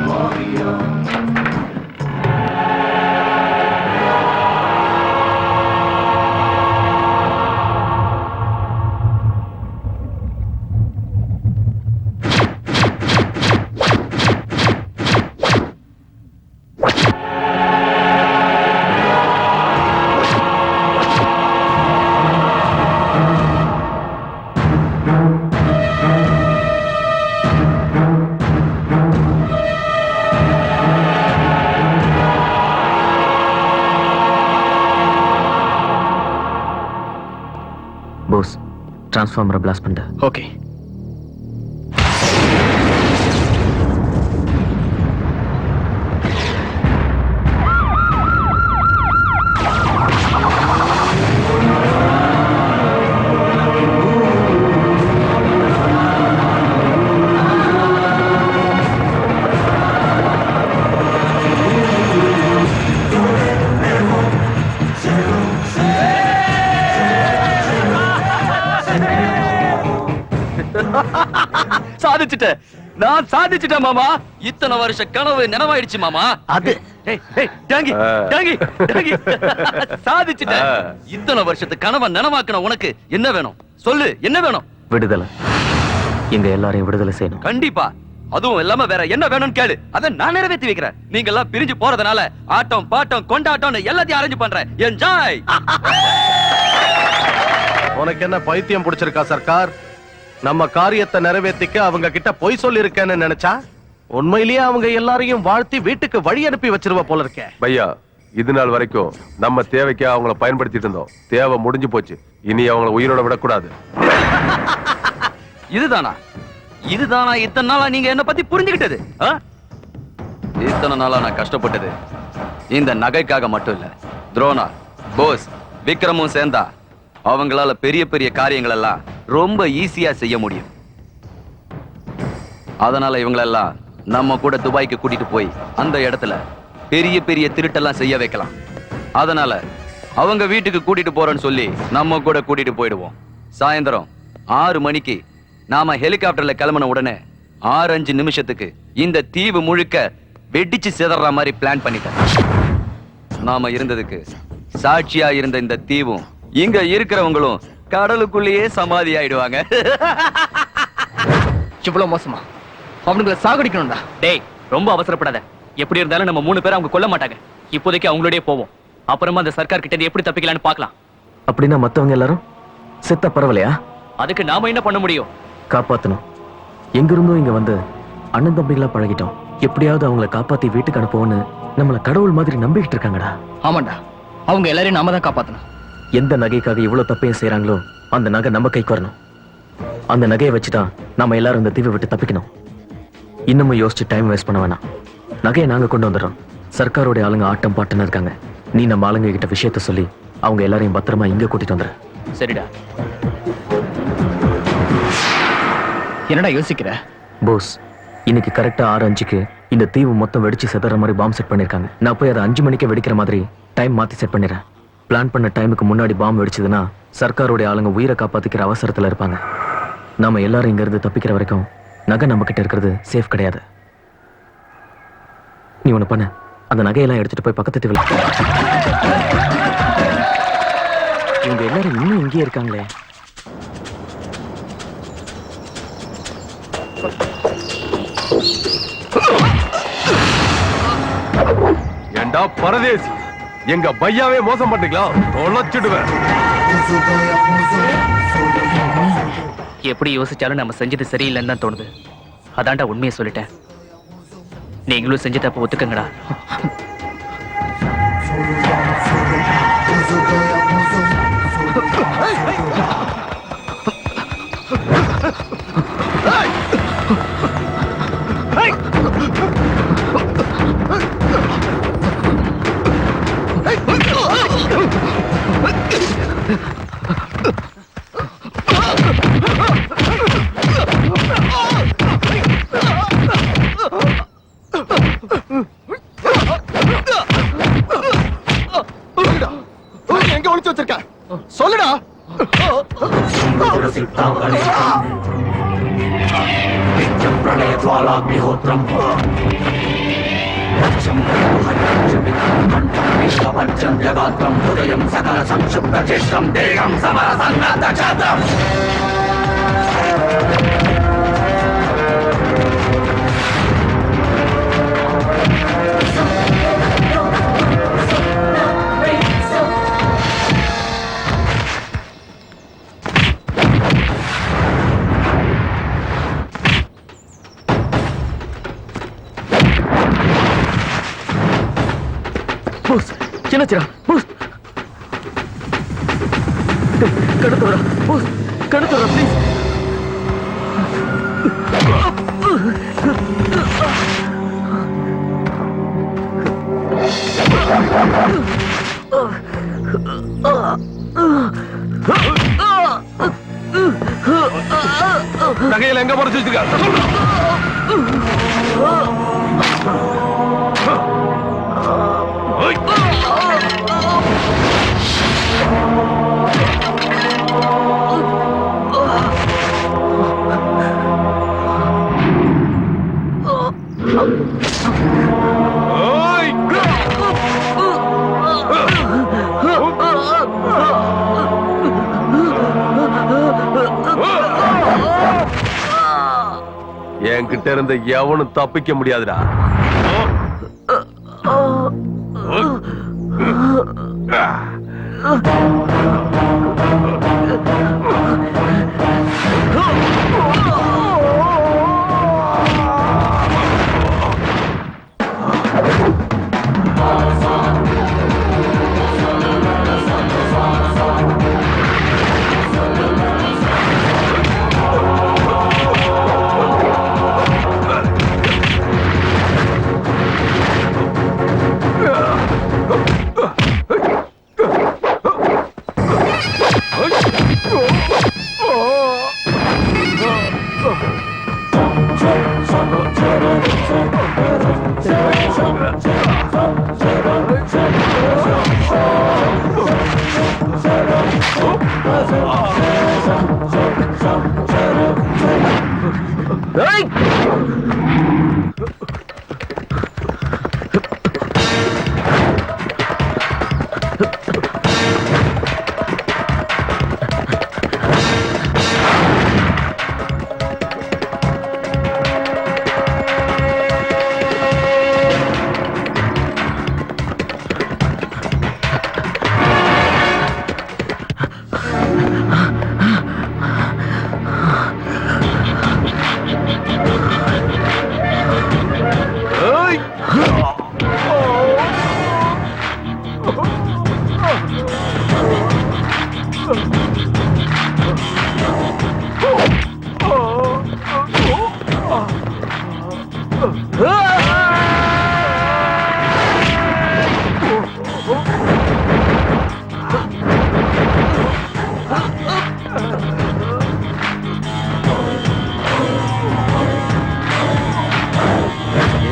Maria. Boss, டிரான்ஸ்ஃபார்மரை பிளாஸ்ட் பண்ணிட்ட. ஓகே. சாதிச்சுட்டேன் மாமா. இத்தனை வருஷ கனவு நினைவாயிடுச்சு மாமா. அது சாதிச்சுட்டேன். இத்தனை வருஷத்து கனவை நினைவாக்குன உனக்கு என்ன வேணும் சொல்லு, என்ன வேணும்? விடுதலை. எங்க எல்லாரையும் விடுதலை செய்யணும். கண்டிப்பா. அதுவும் இல்லாம வேற என்ன வேணும்னு கேளு, அதை நான் நிறைவேற்றி வைக்கிறேன். நீங்க எல்லாம் பிரிஞ்சு போறதுனால ஆட்டம் பாட்டம் கொண்டாட்டம் எல்லாத்தையும் அரேஞ்ச் பண்றேன். என்ஜாய். உனக்கு என்ன பைத்தியம் பிடிச்சிருக்கா சர்க்கார்? நம்ம காரியத்தை நிறைவேற்றிக்க அவங்க கிட்ட பொய் சொல்லி இருக்கேன்னு நினைச்சா உண்மையிலேயே அவங்க எல்லாரையும் வாழ்த்தி வீட்டுக்கு வழி அனுப்பி வச்சிருவ போல இருக்க. பையா, இது நாள் வரைக்கும் நம்ம தேவைக்கு அவங்கள பயன்படுத்திட்டு இருந்தோம். தேவை முடிஞ்சு போச்சு. இனி அவங்கள உயிரோட விடக்கூடாது. இதுதானா இத்தனை நாளா நீங்க என்ன பத்தி புரிஞ்சுக்கிட்டது? இத்தனை நாளா நான் கஷ்டப்பட்டது இந்த நகைக்காக மட்டும் இல்ல. துரோணா, போஸ், விக்ரமும் சேர்ந்தா அவங்களால பெரிய பெரிய காரியங்கள் எல்லாம் ரொம்ப ஈஸியா செய்ய முடியும். அதனால இவங்களெல்லாம் நம்ம கூட துபாய்க்கு கூட்டிட்டு போய் அந்த இடத்துல பெரிய பெரிய திருட்டெல்லாம் செய்ய வைக்கலாம். அதனால அவங்க வீட்டுக்கு கூட்டிட்டு போறேன்னு சொல்லி நம்ம கூட கூட்டிட்டு போயிடுவோம். சாயந்தரம் 6 மணிக்கு நாம ஹெலிகாப்டர்ல கிளம்பின உடனே 6-5 நிமிஷத்துக்கு இந்த தீவு முழுக்க வெடிச்சு சிதற மாதிரி பிளான் பண்ணிட்டேன். நாம இருந்ததுக்கு சாட்சியா இருந்த இந்த தீவும் இங்க இருக்கிறவங்களும் கடலுக்குள்ளேயே சமாதி ஆயிடுவாங்க. இவ்வளவு மோசமா? அவனுங்களை சாகடிக்கணும்டா. டேய், ரொம்ப அவசரப்படாத. எப்படி இருந்தாலும் நம்ம 3 பேரை அவங்க கொல்ல மாட்டாங்க. இப்போதைக்கு அவங்களோடய போவோம். அப்புறமா அந்த சர்க்கார் கிட்ட இருந்து எப்படி தப்பிக்கலாம்னு பார்க்கலாம். அப்படின்னா மத்தவங்க எல்லாரும் செத்த பரவலையா? அதுக்கு நாம என்ன பண்ண முடியும்? காப்பாத்தணும். எங்க இருந்தும் இங்க வந்து அண்ணன் தம்பிகளா பழகிட்டோம். எப்படியாவது அவங்களை காப்பாத்தி வீட்டுக்கு அனுப்புவோன்னு நம்மள கடவுள் மாதிரி நம்பிக்கிட்டு இருக்காங்கடா. ஆமாண்டா, அவங்க எல்லாரையும் நாம தான் காப்பாத்தணும். எந்த நகைக்காக இவ்வளவு தப்பையும் செய்யறாங்களோ அந்த நகை நம்ம கைக்கு வரணும். அந்த நகையை வச்சுதான் நாம எல்லாரும் இந்த தீவை விட்டு தப்பிக்கணும். இன்னமும் யோசிச்சு டைம் வேஸ்ட் பண்ண வேணாம். நகையை நாங்க கொண்டு வந்துடுறோம். சர்க்காரோட ஆளுங்க ஆட்டம் பாட்டுன்னு இருக்காங்க. நீ நம்ம ஆளுங்க கிட்ட விஷயத்த சொல்லி அவங்க எல்லாரையும் பத்திரமா இங்க கூட்டிட்டு வந்துரு. சரிடா. என்னடா யோசிக்கிற? போஸ், இன்னைக்கு கரெக்டா 6:05க்கு இந்த தீவு மொத்தம் வெடிச்சு செதற மாதிரி பாம்பு செட் பண்ணிருக்காங்க. நான் போய் அதை 5 மணிக்கே வெடிக்கிற மாதிரி டைம் மாத்தி செட் பண்ணிடுறேன். பிளான் பண்ண டைமுக்கு முன்னாடி பாம்பு வெடிச்சதுன்னா சர்க்காரோட ஆளுங்க உயிரை காப்பாத்திக்கிற அவசரத்துல இருப்பாங்க. நாம எல்லாரும் இங்க இருந்து தப்பிக்கிற வரைக்கும் நகை நம்ம கிட்ட இருக்கிறது சேஃப் கிடையாது. நீ ஒண்ணு பண்ண, அந்த நகையெல்லாம் எடுத்துட்டு போய் பக்கத்து தீவுல. இவங்க எல்லாரும் இன்னும் இங்கே இருக்காங்களே. ஏண்டா பரதேசி, எங்க பையாவே மோசம் பண்ணீங்களா? தொலைச்சிடுவேன். எப்படி யோசிச்சாலும் நம்ம செஞ்சது சரியில்லைன்னு தான் தோணுது. அதான்டா உண்மையை சொல்லிட்டேன். நீங்களும் செஞ்ச தப்பு ஒத்துக்கங்கடா. எங்க ஒளிச்சு வச்சிருக்க? சொல்லுடா. போஸ், என்னாச்சுடா? போஸ், கடத்துறா. போஸ், கடத்துறா ப்ளீஸ். நகையில எங்க மறைச்சு வச்சிருக்க? என்கிட்ட இருந்து எவனும் தப்பிக்க முடியாதுடா.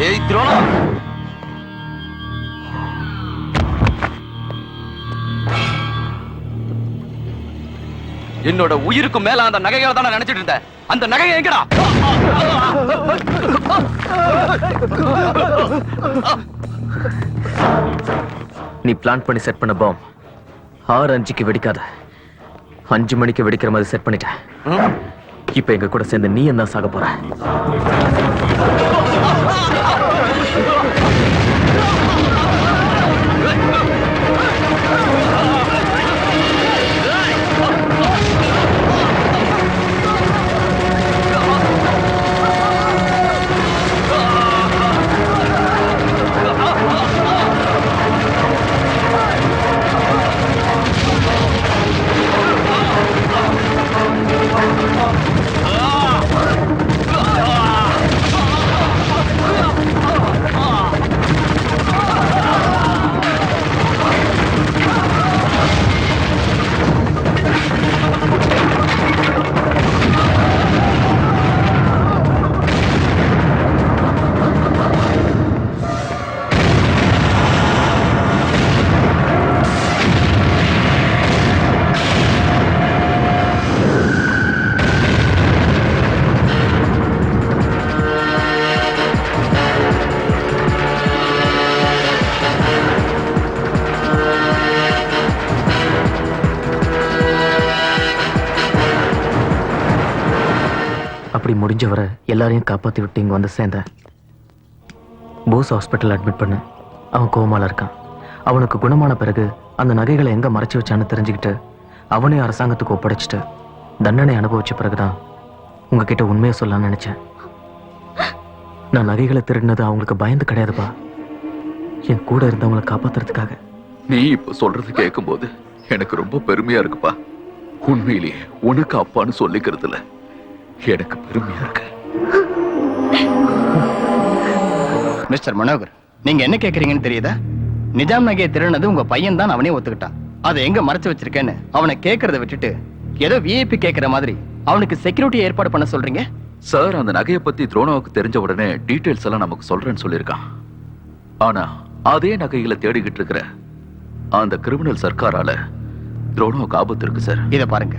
ஏய் துரோணா, என்னோட உயிருக்கு மேல அந்த நகைகளை தான் நான் நினைச்சிட்டு இருந்தேன். அந்த நகையை எங்கடா? நீ பிளான் பண்ணி செட் பண்ண பாம் 6:05 வெடிக்காத, 5 மணிக்கு வெடிக்கிற மாதிரி செட் பண்ணிட்டேன். இப்ப எங்க கூட சேர்ந்து நீ என்ன சாக போற? அப்படி முடிஞ்சவரை எல்லாரையும் காப்பாத்தி விட்டு இங்க வந்து சேர்ந்தேன். போஸ் ஹாஸ்பிட்டல் அட்மிட் பண்ண. அவன் கோமால இருக்கான். அவனுக்கு குணமான பிறகு அந்த நகைகளை எங்க மறைச்சு வச்சான்னு தெரிஞ்சுக்கிட்டு அவனே அரசாங்கத்துக்கு ஒப்படைச்சிட்டு தண்டனை அனுபவிச்ச பிறகுதான் உங்ககிட்ட உண்மையை சொல்லலாம்னு நினைச்சேன். நான் நகைகளை திருடினது அவங்களுக்கு பயந்து கிடையாதுப்பா, என் கூட இருந்தவங்களை காப்பாத்துறதுக்காக. நீ இப்ப சொல்றது கேட்கும்போது எனக்கு ரொம்ப பெருமையா இருக்குப்பா. உண்மையிலேயே உனக்கு அப்பான்னு சொல்லிக்கிறதுல எனக்கு பெருமையா இருக்கு. மிஸ்டர் மனோகர், நீங்க என்ன கேக்குறீங்கன்னு தெரியுதா? நிஜாம் நகையை திருடினது உங்க பையன் தான் அவனே ஒத்துக்கிட்டான். அதை எங்க மறைச்சு வச்சிருக்கேன்னு அவனை கேட்கறத விட்டுட்டு ஏதோ விஐபி கேட்கிற மாதிரி அவனுக்கு செக்யூரிட்டி ஏற்பாடு பண்ண சொல்றீங்க. சார், அந்த நகையை பத்தி துரோணாவுக்கு தெரிஞ்ச உடனே டீடைல்ஸ் எல்லாம் நமக்கு சொல்றேன்னு சொல்லியிருக்கான். ஆனா அதே நகைகளை தேடிக்கிட்டு இருக்கிற அந்த கிரிமினல் சர்க்காரால துரோணாவுக்கு ஆபத்து இருக்கு சார். இத பாருங்க,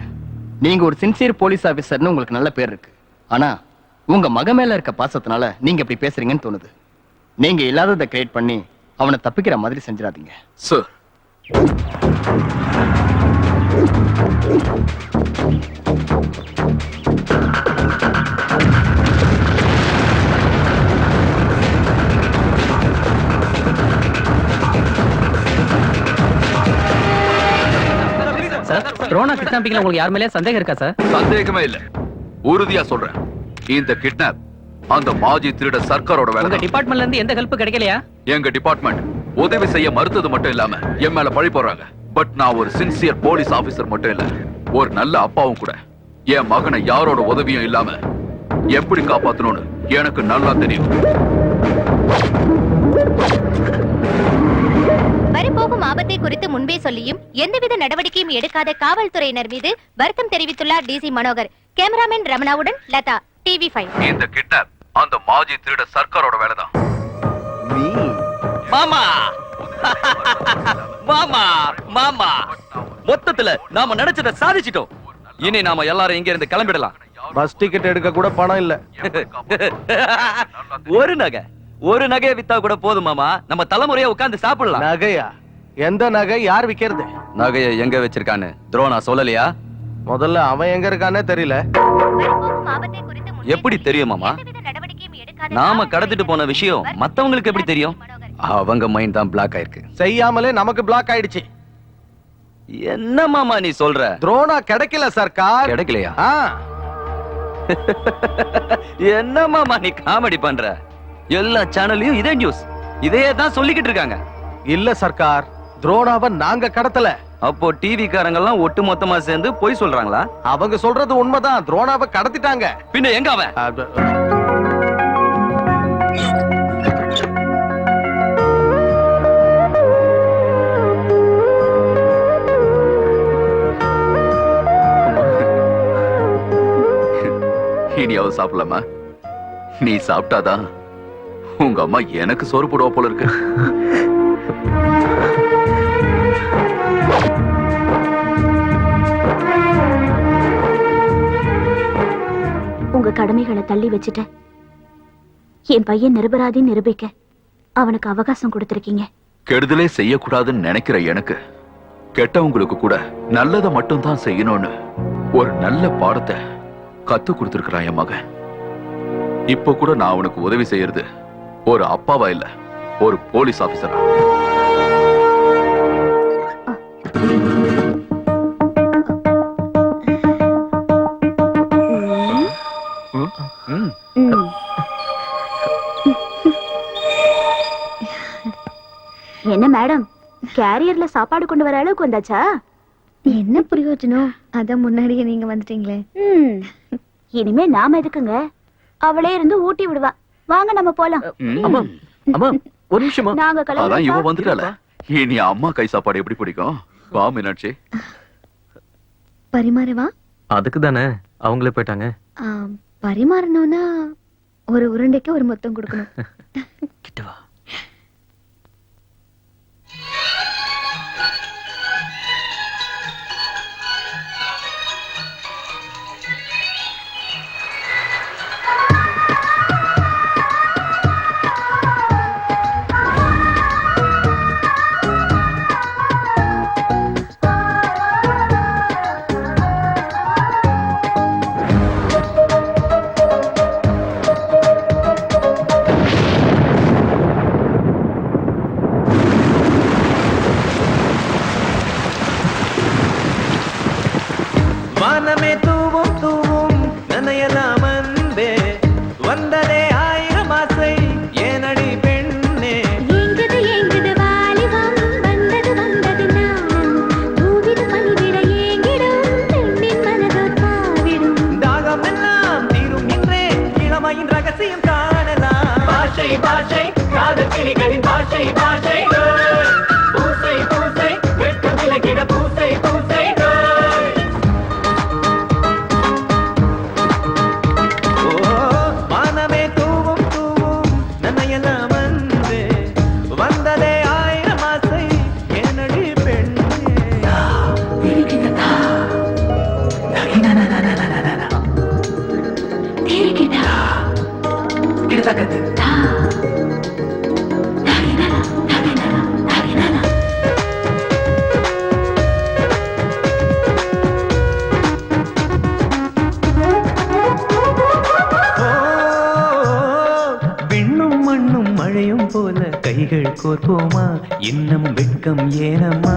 நீங்க ஒரு சின்சியர் போலீஸ் ஆபீசர்னு உங்களுக்கு நல்ல பேர் இருக்கு. ஆனா உங்க மக மேல இருக்க பாசத்தினால நீங்க இப்படி பேசுறீங்கன்னு தோணுது. நீங்க இல்லாததை கிரியேட் பண்ணி அவனை தப்பிக்கிற மாதிரி செஞ்சிடாதீங்க சார். துரோணா கிட்னாப்பிங்ல உங்களுக்கு யார் மேலே சந்தேகம் இருக்கா சார்? சந்தேகமே இல்ல, உறுதியா சொல்றேன். இந்த கிட்னாப் அந்த மாஜி திருட சர்க்காரோட வேலை. உங்க டிபார்ட்மெண்ட்ல இருந்து எந்த ஹெல்ப் கிடைக்கலையா? எங்க டிபார்ட்மெண்ட் உதவி செய்ய மறுத்தது மட்டும் இல்லாம என் மேல பழி போடுறாங்க. பட் நான் ஒரு சின்சியர் போலீஸ் ஆபீசர் மட்டும் இல்ல, ஒரு நல்ல அப்பாவும் கூட. என் மகனை யாரோட உதவியும் இல்லாம எப்படி காப்பாத்தணும்னு எனக்கு நல்லா தெரியும். வரப்போகும் ஆபத்தை குறித்து முன்பே சொல்லியும் எந்தவித நடவடிக்கையும் எடுக்காத காவல்துறையினர் மீது வருத்தம் தெரிவித்துள்ளார் டிசி மனோகர். கேமராமேன் ரமணாவுடன் லதா, TV5. இந்த கிட்னாப் அந்த மாஜி திருட சர்க்காரோட வேலைதான். மாமா மாமா மாமா மொத்தத்துல நாம நினைச்சத சாதிச்சிட்டோம். இனி நாம எல்லாரும் இங்க இருந்து கிளம்பிடலாம். பஸ் டிக்கெட் எடுக்க கூட பணம் இல்ல. ஒரு நகையை வித்தா கூட போதும் மாமா, நம்ம தலைமுறையா உட்கார்ந்து சாப்பிடலாம். நகையா? எந்த நகை? யார் விக்கிறது? நகையை எங்க வச்சிருக்கான்னு துரோணா சொல்லலையா? முதல்ல அவன் எங்க இருக்கானே தெரியல. எப்படி தெரியும் மாமா? நாம கடத்திட்டு போன விஷயம் மத்தவங்களுக்கு எப்படி தெரியும்? அவங்க மைண்ட் தான் பிளாக் ஆயிருக்கு. செய்யாமலே நமக்கு பிளாக் ஆயிடுச்சு. என்ன மாமா நீ சொல்ற? துரோணா கிடைக்கல சர்க்கார். கிடைக்கலையா? என்ன மாமா நீ காமெடி பண்ற? எல்லா சேனல்லையும் இதே நியூஸ், இதே தான் சொல்லிக்கிட்டு இருக்காங்க. இல்ல சர்க்கார், துரோணாவை நாங்க கடத்தல. அப்போ டிவி காரங்க எல்லாம் ஒட்டு மொத்தமா சேர்ந்து போய் சொல்றாங்களா? அவங்க சொல்றது உண்மைதான், துரோணாவை கடத்திட்டாங்க. பின்ன எங்க அவன்? இனியாவது சாப்பிடலாமா? நீ சாப்பிட்டாதான் உங்க அம்மா எனக்கு சோறு போடுவா போல இருக்கு. உங்க கடமைகளை தள்ளி வச்சுட்ட என் பையன் நிரபராதின்னு நிரூபிக்க அவனுக்கு அவகாசம் கொடுத்திருக்கீங்க. கெடுதலே செய்யக்கூடாதுன்னு நினைக்கிற எனக்கு கெட்டவங்களுக்கு கூட நல்லதை மட்டும் தான் செய்யணும்னு ஒரு நல்ல பாடத்தை கத்து கொடுத்திருக்கிறான் என் மகன். இப்ப கூட நான் அவனுக்கு உதவி செய்யறது ஒரு அப்பாவா இல்ல, ஒரு போலீஸ் ஆபீசரா. என்ன மேடம், கேரியர்ல சாப்பாடு கொண்டு வர அளவுக்கு வந்தாச்சா? என்ன பிரயோஜனம்? அதான் முன்னாடியே நீங்க வந்துட்டீங்களே. இனிமே நாம எதுக்குங்க, அவளே இருந்து ஊட்டி விடுவா. வாங்க நம்ம போலாம். அம்மா அம்மா ஒரு நிமிஷமா. நாங்க அதான் இவ கிளம்பி வந்துட்டால. இனி அம்மா கை சாப்பாடு எப்படி பிடிக்கும்? வா மீனாட்சி. பரிமாறவா? அதுக்கு தானே அவங்களே போயிட்டாங்க. பரிமாறணும்னா ஒரு உருண்டைக்கு ஒரு மொத்தம் கொடுக்கணும். வானமே தூவும் தூவும் நனையலாம் அன்பே, வந்ததே ஆயிரம் ஆசை ஏனடி பெண்ணே. ஏங்குது ஏங்குது வாலிபம், வந்தது வந்தது நாணம், பூவிது பனிவிட ஏங்கிடும் பெண்ணின் மனதோ தாவிடும். தாகம் எல்லாம் தீரும் என்றே இளமையின் ரகசியம் காணலாம். பாஷை பாஷை காதல் கிளிகளின் பாஷை பாஷை, பூசை பூசை வெட்க விலகிட பூசை பூசை. வானமே தூவும் தூவும் நனையலாம் அன்பே, வந்ததே ஆயிரம் ஆசை ஏனடி பெண்ணே. விண்ணும் மண்ணும் மழையும் போல கைகள் கோர்ப்போமா, இன்னும் வெட்கம் ஏனம்மா?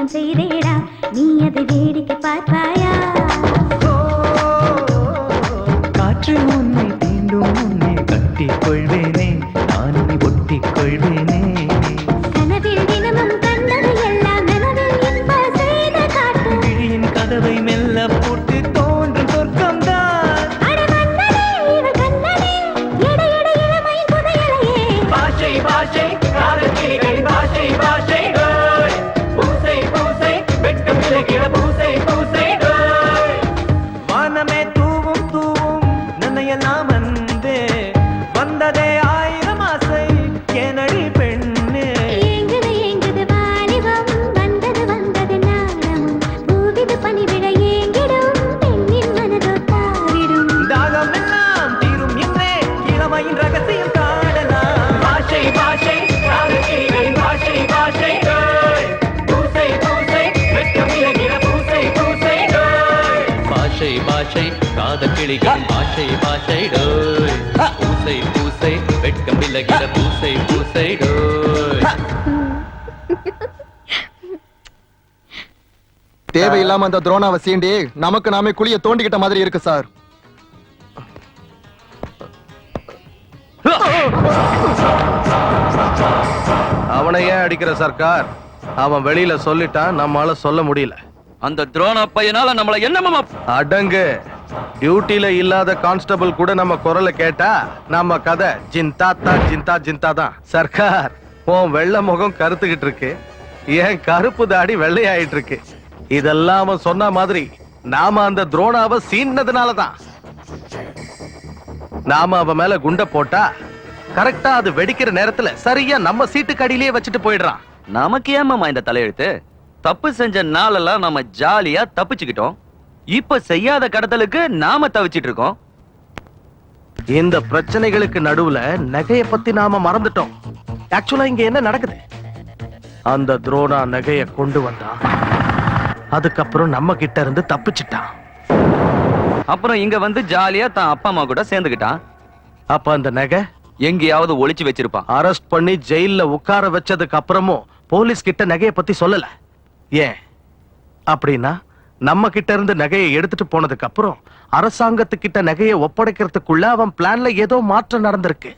நான் செய்தேடா நீ அதை வேடிக்கை பார்ப்பாயா காற்று உன்னை தீண்டும் உன்னை கட்டிக் கொள்வேனே நான் உன்னை ஒட்டிக் கொள்வேனே கனவில் தினமும் கண்டது எல்லாம் நனவில் இன்ப செய்த காட்டு விழியின் கதவை மெல்ல போட்டு தோன்றும் சொர்க்கம்தான் பாஷை பாஷை காதல் பாஷை பாஷை பூசை பூசை வெட்கம் விலகிட பூசை பூசை வானமே தூவும் தூவும் நன்னையெல்லாம் வந்தே வந்ததே ஆயிரம் ஆசை ஏனடி பெண்ணே ஏங்குது ஏங்குது வாலிபம் வந்தது வந்தது நாணம் பூவிது பனிவிட ஏங்கிடும் பெண்ணின் மனதோ தாவிடும் தாகம் எல்லாம் தீரும் என்றே இளமையின் ரகசியம் காணலாம் பாஷை பாஷை காதல் பாஷை பாஷை பூசை பூசை வெட்கம் விலகிட பூசை பூசை பாஷை பாஷை காதல் கிளிகள் பாஷை பாஷை பூசை பூசை வெட்கம் விலகிட பூசை பூசை தேவையில்லாம அந்த துரோணாவை சீண்டி நமக்கு நாமே குழிய தோண்டிக்கிட்ட மாதிரி இருக்கு சார். அவனை ஏன் அடிக்கிற சர்க்கார்? அவன் வெளியில சொல்லிட்டான், நம்மால சொல்ல முடியல. அந்த துரோணா பையனால நம்மள என்னமா அடங்கு. டியூட்டில இல்லாத கான்ஸ்டபிள் கூட நம்ம குரலை கேட்டா நம்ம கதை ஜிந்தா ஜிந்தா தான். சர்க்கார், உன் வெள்ளை முகம் கருத்துக்கிட்டு இருக்கு, ஏன் கருப்பு தாடி வெள்ளையாயிட்டு இருக்கு. இதெல்லாம் அவன் சொன்ன மாதிரி நாம அந்த துரோணாவை சீன்னதுனாலதான். நாம அவன் மேல குண்ட போட்டா கரெக்டா அது வெடிக்கிற நேரத்துல சரியா நம்ம சீட்டுக்கு அடியிலேயே வச்சுட்டு போயிடுறான். நமக்கு ஏமாமா இந்த தலையெழுத்து? தப்பு செஞ்ச நாளெல்லாம் நம்ம ஜாலியா தப்பிச்சுக்கிட்டோம். இப்ப செய்யாத கடத்தலுக்கு நாம தவிச்சிட்டு இருக்கோம். இந்த பிரச்சனைகளுக்கு நடுவுல நகைய பத்தி நாம மறந்துட்டோம். ஆக்சுவலா இங்க என்ன நடக்குது? அந்த துரோணா நகைய கொண்டு வந்தான், அதுக்கப்புறம் நம்ம கிட்ட இருந்து தப்பிச்சிட்டான். அப்புறம் இங்க வந்து ஜாலியா தான் அப்பா அம்மா கூட சேர்ந்துக்கிட்டான். அப்ப அந்த நகை எங்கேயாவது ஒளிச்சு வச்சிருப்பான். அரெஸ்ட் பண்ணி ஜெயில உட்கார வச்சதுக்கு அப்புறமும் போலீஸ் கிட்ட நகைய பத்தி சொல்லல. ஏன் அப்படின்னா நம்ம கிட்ட இருந்து நகையை எடுத்துட்டு போனதுக்கு அப்புறம் அரசாங்கத்துக்கிட்ட நகையை ஒப்படைக்கிறதுக்குள்ள அவன் பிளான்ல ஏதோ மாற்றம் நடந்திருக்கு.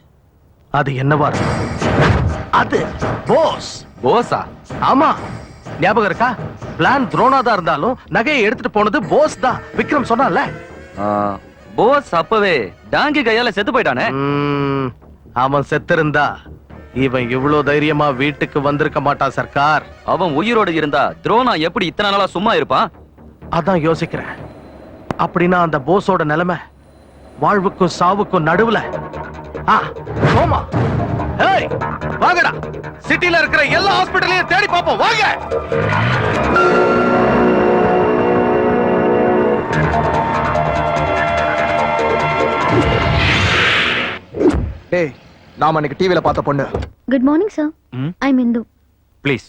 அது என்னவா இருக்கு? அது போஸ். போஸா? ஆமா, ஞாபகம் இருக்கா? பிளான் துரோணாதா இருந்தாலும் நகையை எடுத்துட்டு போனது போஸ் தான். விக்ரம் சொன்னால. போஸ் அப்பவே டாங்கி கையால செத்து போயிட்டானே. அவன் செத்திருந்தா இவன் இவ்வளவு தைரியமா வீட்டுக்கு வந்திருக்க மாட்டான் சர்க்கார். அவன் உயிரோடு இருந்தா துரோணா எப்படி இத்தனை நாளா சும்மா இருப்பான்? அதான் யோசிக்கிறேன். அப்படின்னா அந்த போஸோட நிலைமை வாழ்வுக்கும் சாவுக்கும் நடுவுல. சோமா, ஏய் வாங்கடா, சிட்டில இருக்கிற எல்லா ஹாஸ்பிடலையும் தேடி பாப்போம், வாங்க. டேய், நாம அன்னைக்கு டிவில பார்த்த பொண்ணு. Good morning sir. I am Hindu. Please.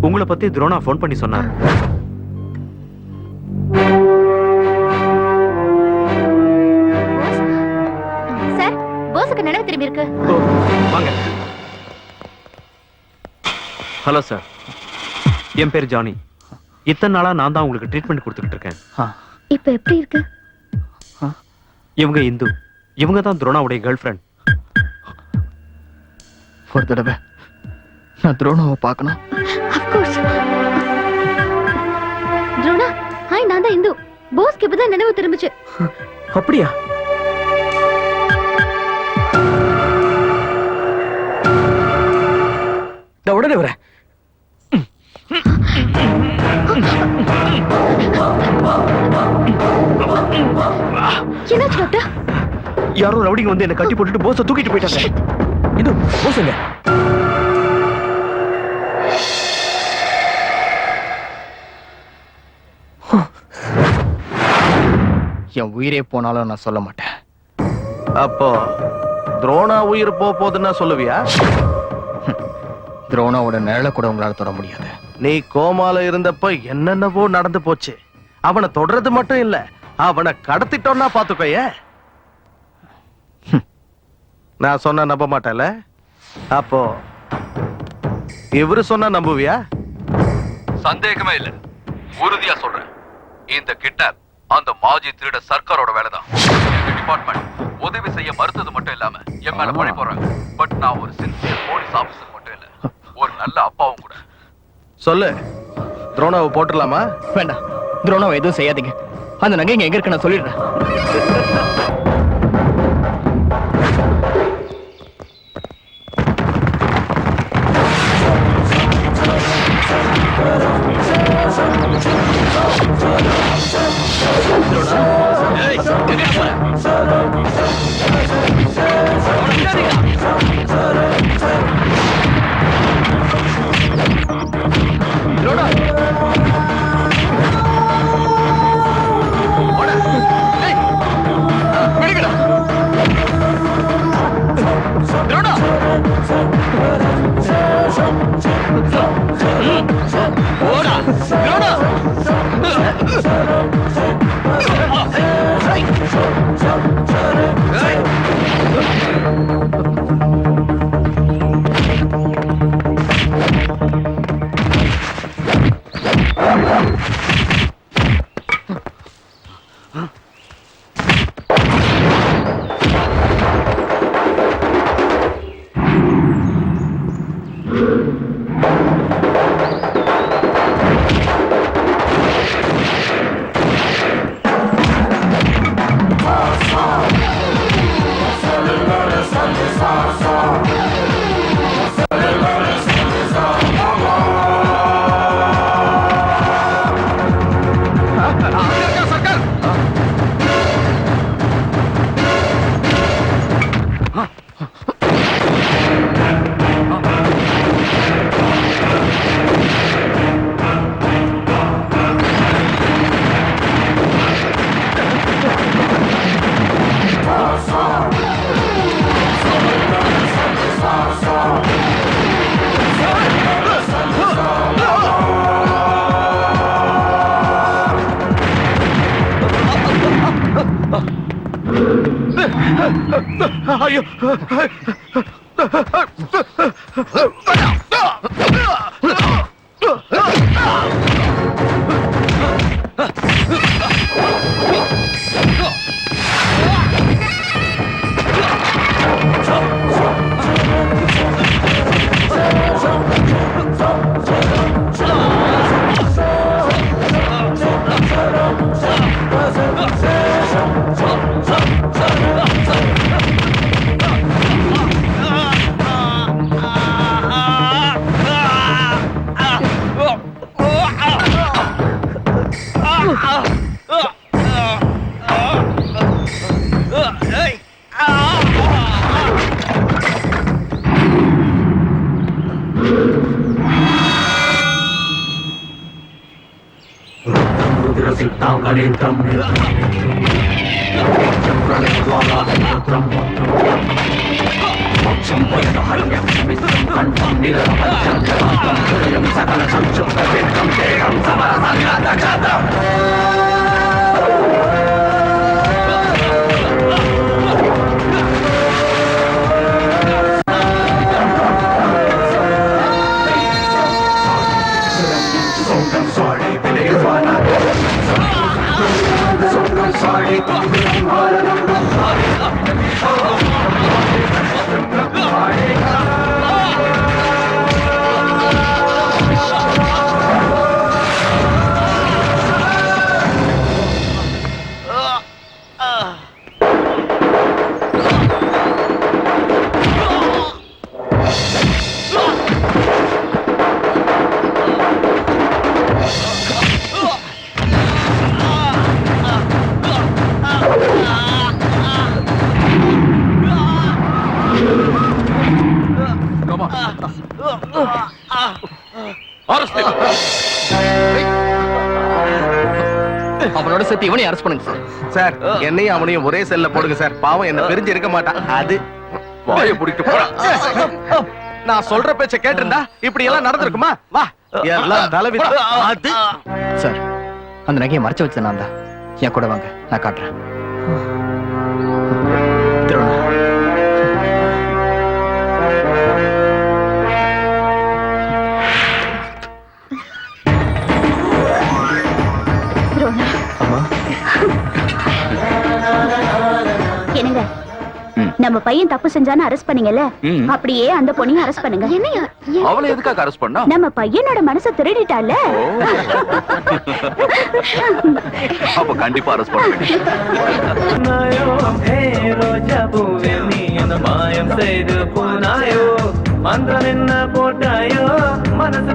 உங்களை பத்தி துரோணா ஃபோன் பண்ணி சொன்னார். சார், போஸுக்கு நினைவு திரும்பி இருக்கு. வாங்க. ஹலோ சார், என் பேர் ஜானி. இத்தனை நாளா நான் தான் உங்களுக்கு ட்ரீட்மெண்ட் கொடுத்துக்கிட்டு இருக்கேன். இப்ப எப்படி இருக்கு? இவங்க இந்து, இவங்க தான் துரோணாவுடைய கேர்ள் ஃப்ரெண்ட். ஒரு தடவை நான் துரோணாவை பார்க்கணும். துரோணா, ஹாய், நான் தான் இந்து. போஸ்க்கு இப்பதான் நினைவு திரும்பிச்சு. அப்படியா? நான் உடனே வரேன். என்னாச்சு டாக்டர்? யாரோ ரவுடிங்க வந்து என்ன கட்டி போட்டுட்டு போஸ தூக்கிட்டு போயிட்டாங்க. இது போஸுங்க. என் உயிரே போனாலும் நான் சொல்ல மாட்டேன். அப்போ துரோணா உயிர் போகுதுன்னா சொல்லுவியா? துரோணாவோட நிழலை கூட உங்களால தொட முடியாது. நீ கோமால இருந்தப்ப என்னென்னவோ நடந்து போச்சு. அவனை தொடறது மட்டும் இல்ல, அவனை கடத்திட்டோம்னா பாத்துக்கோய. நான் சொன்ன நம்ப மாட்டேல. அப்போ இவரு சொன்னா நம்புவியா? சந்தேகமே இல்ல, உறுதியா சொல்றேன். இந்த கிட்னாப் அந்த மாஜி திருட சர்க்காரோட வேலைதான். எங்க டிபார்ட்மெண்ட் உதவி செய்ய மறுத்தது மட்டும் இல்லாம என் மேல பழி போடுறாங்க. பட் நான் ஒரு சின்சியர் போலீஸ் ஆபீசர் மட்டும் இல்ல, ஒரு நல்ல அப்பாவும் கூட. சொல்லு, துரோணாவை போட்டுடலாமா? வேண்டாம், துரோணாவை எதுவும் செய்யாதீங்க. அந்த நகை இங்க எங்க இருக்கு நான் சொல்லிடுறேன். ஐயோ, அவனோட சேர்த்து இவனையும் அரெஸ்ட் பண்ணுங்க சார். சார், என்னையும் அவனையும் ஒரே செல்ல போடுங்க சார். பாவம் என்ன பிரிஞ்சு இருக்க மாட்டான். அது வாயை பிடிக்கிட்டு போடா. நான் சொல்ற பேச்ச கேட்டிருந்தா இப்படி எல்லாம் நடந்திருக்குமா? வா, எல்லாம் தலைவிதி. அது சார், அந்த நகையை மறைச்சு வச்சது நான் தான். என் கூட வாங்க, நான் காட்டுறேன். நம்ம பையன் தப்பு செஞ்சான்னு அரெஸ்ட் பண்ணீங்கல்ல ம். அப்படியே அந்த பொண்ணையும் அரெஸ்ட் பண்ணுங்க என்னையா அவளை எதுக்காக அரெஸ்ட் பண்ணா நம்ம பையனோட மனசை திருடிட்டால அப்ப கண்டிப்பா அரெஸ்ட் பண்ண வேண்டியது நாயோ ஹே ரோஜா பூவே நீ என்ன மாயம் செய்து போனாயோ மந்திரம் என்ன போட்டாயோ மனசு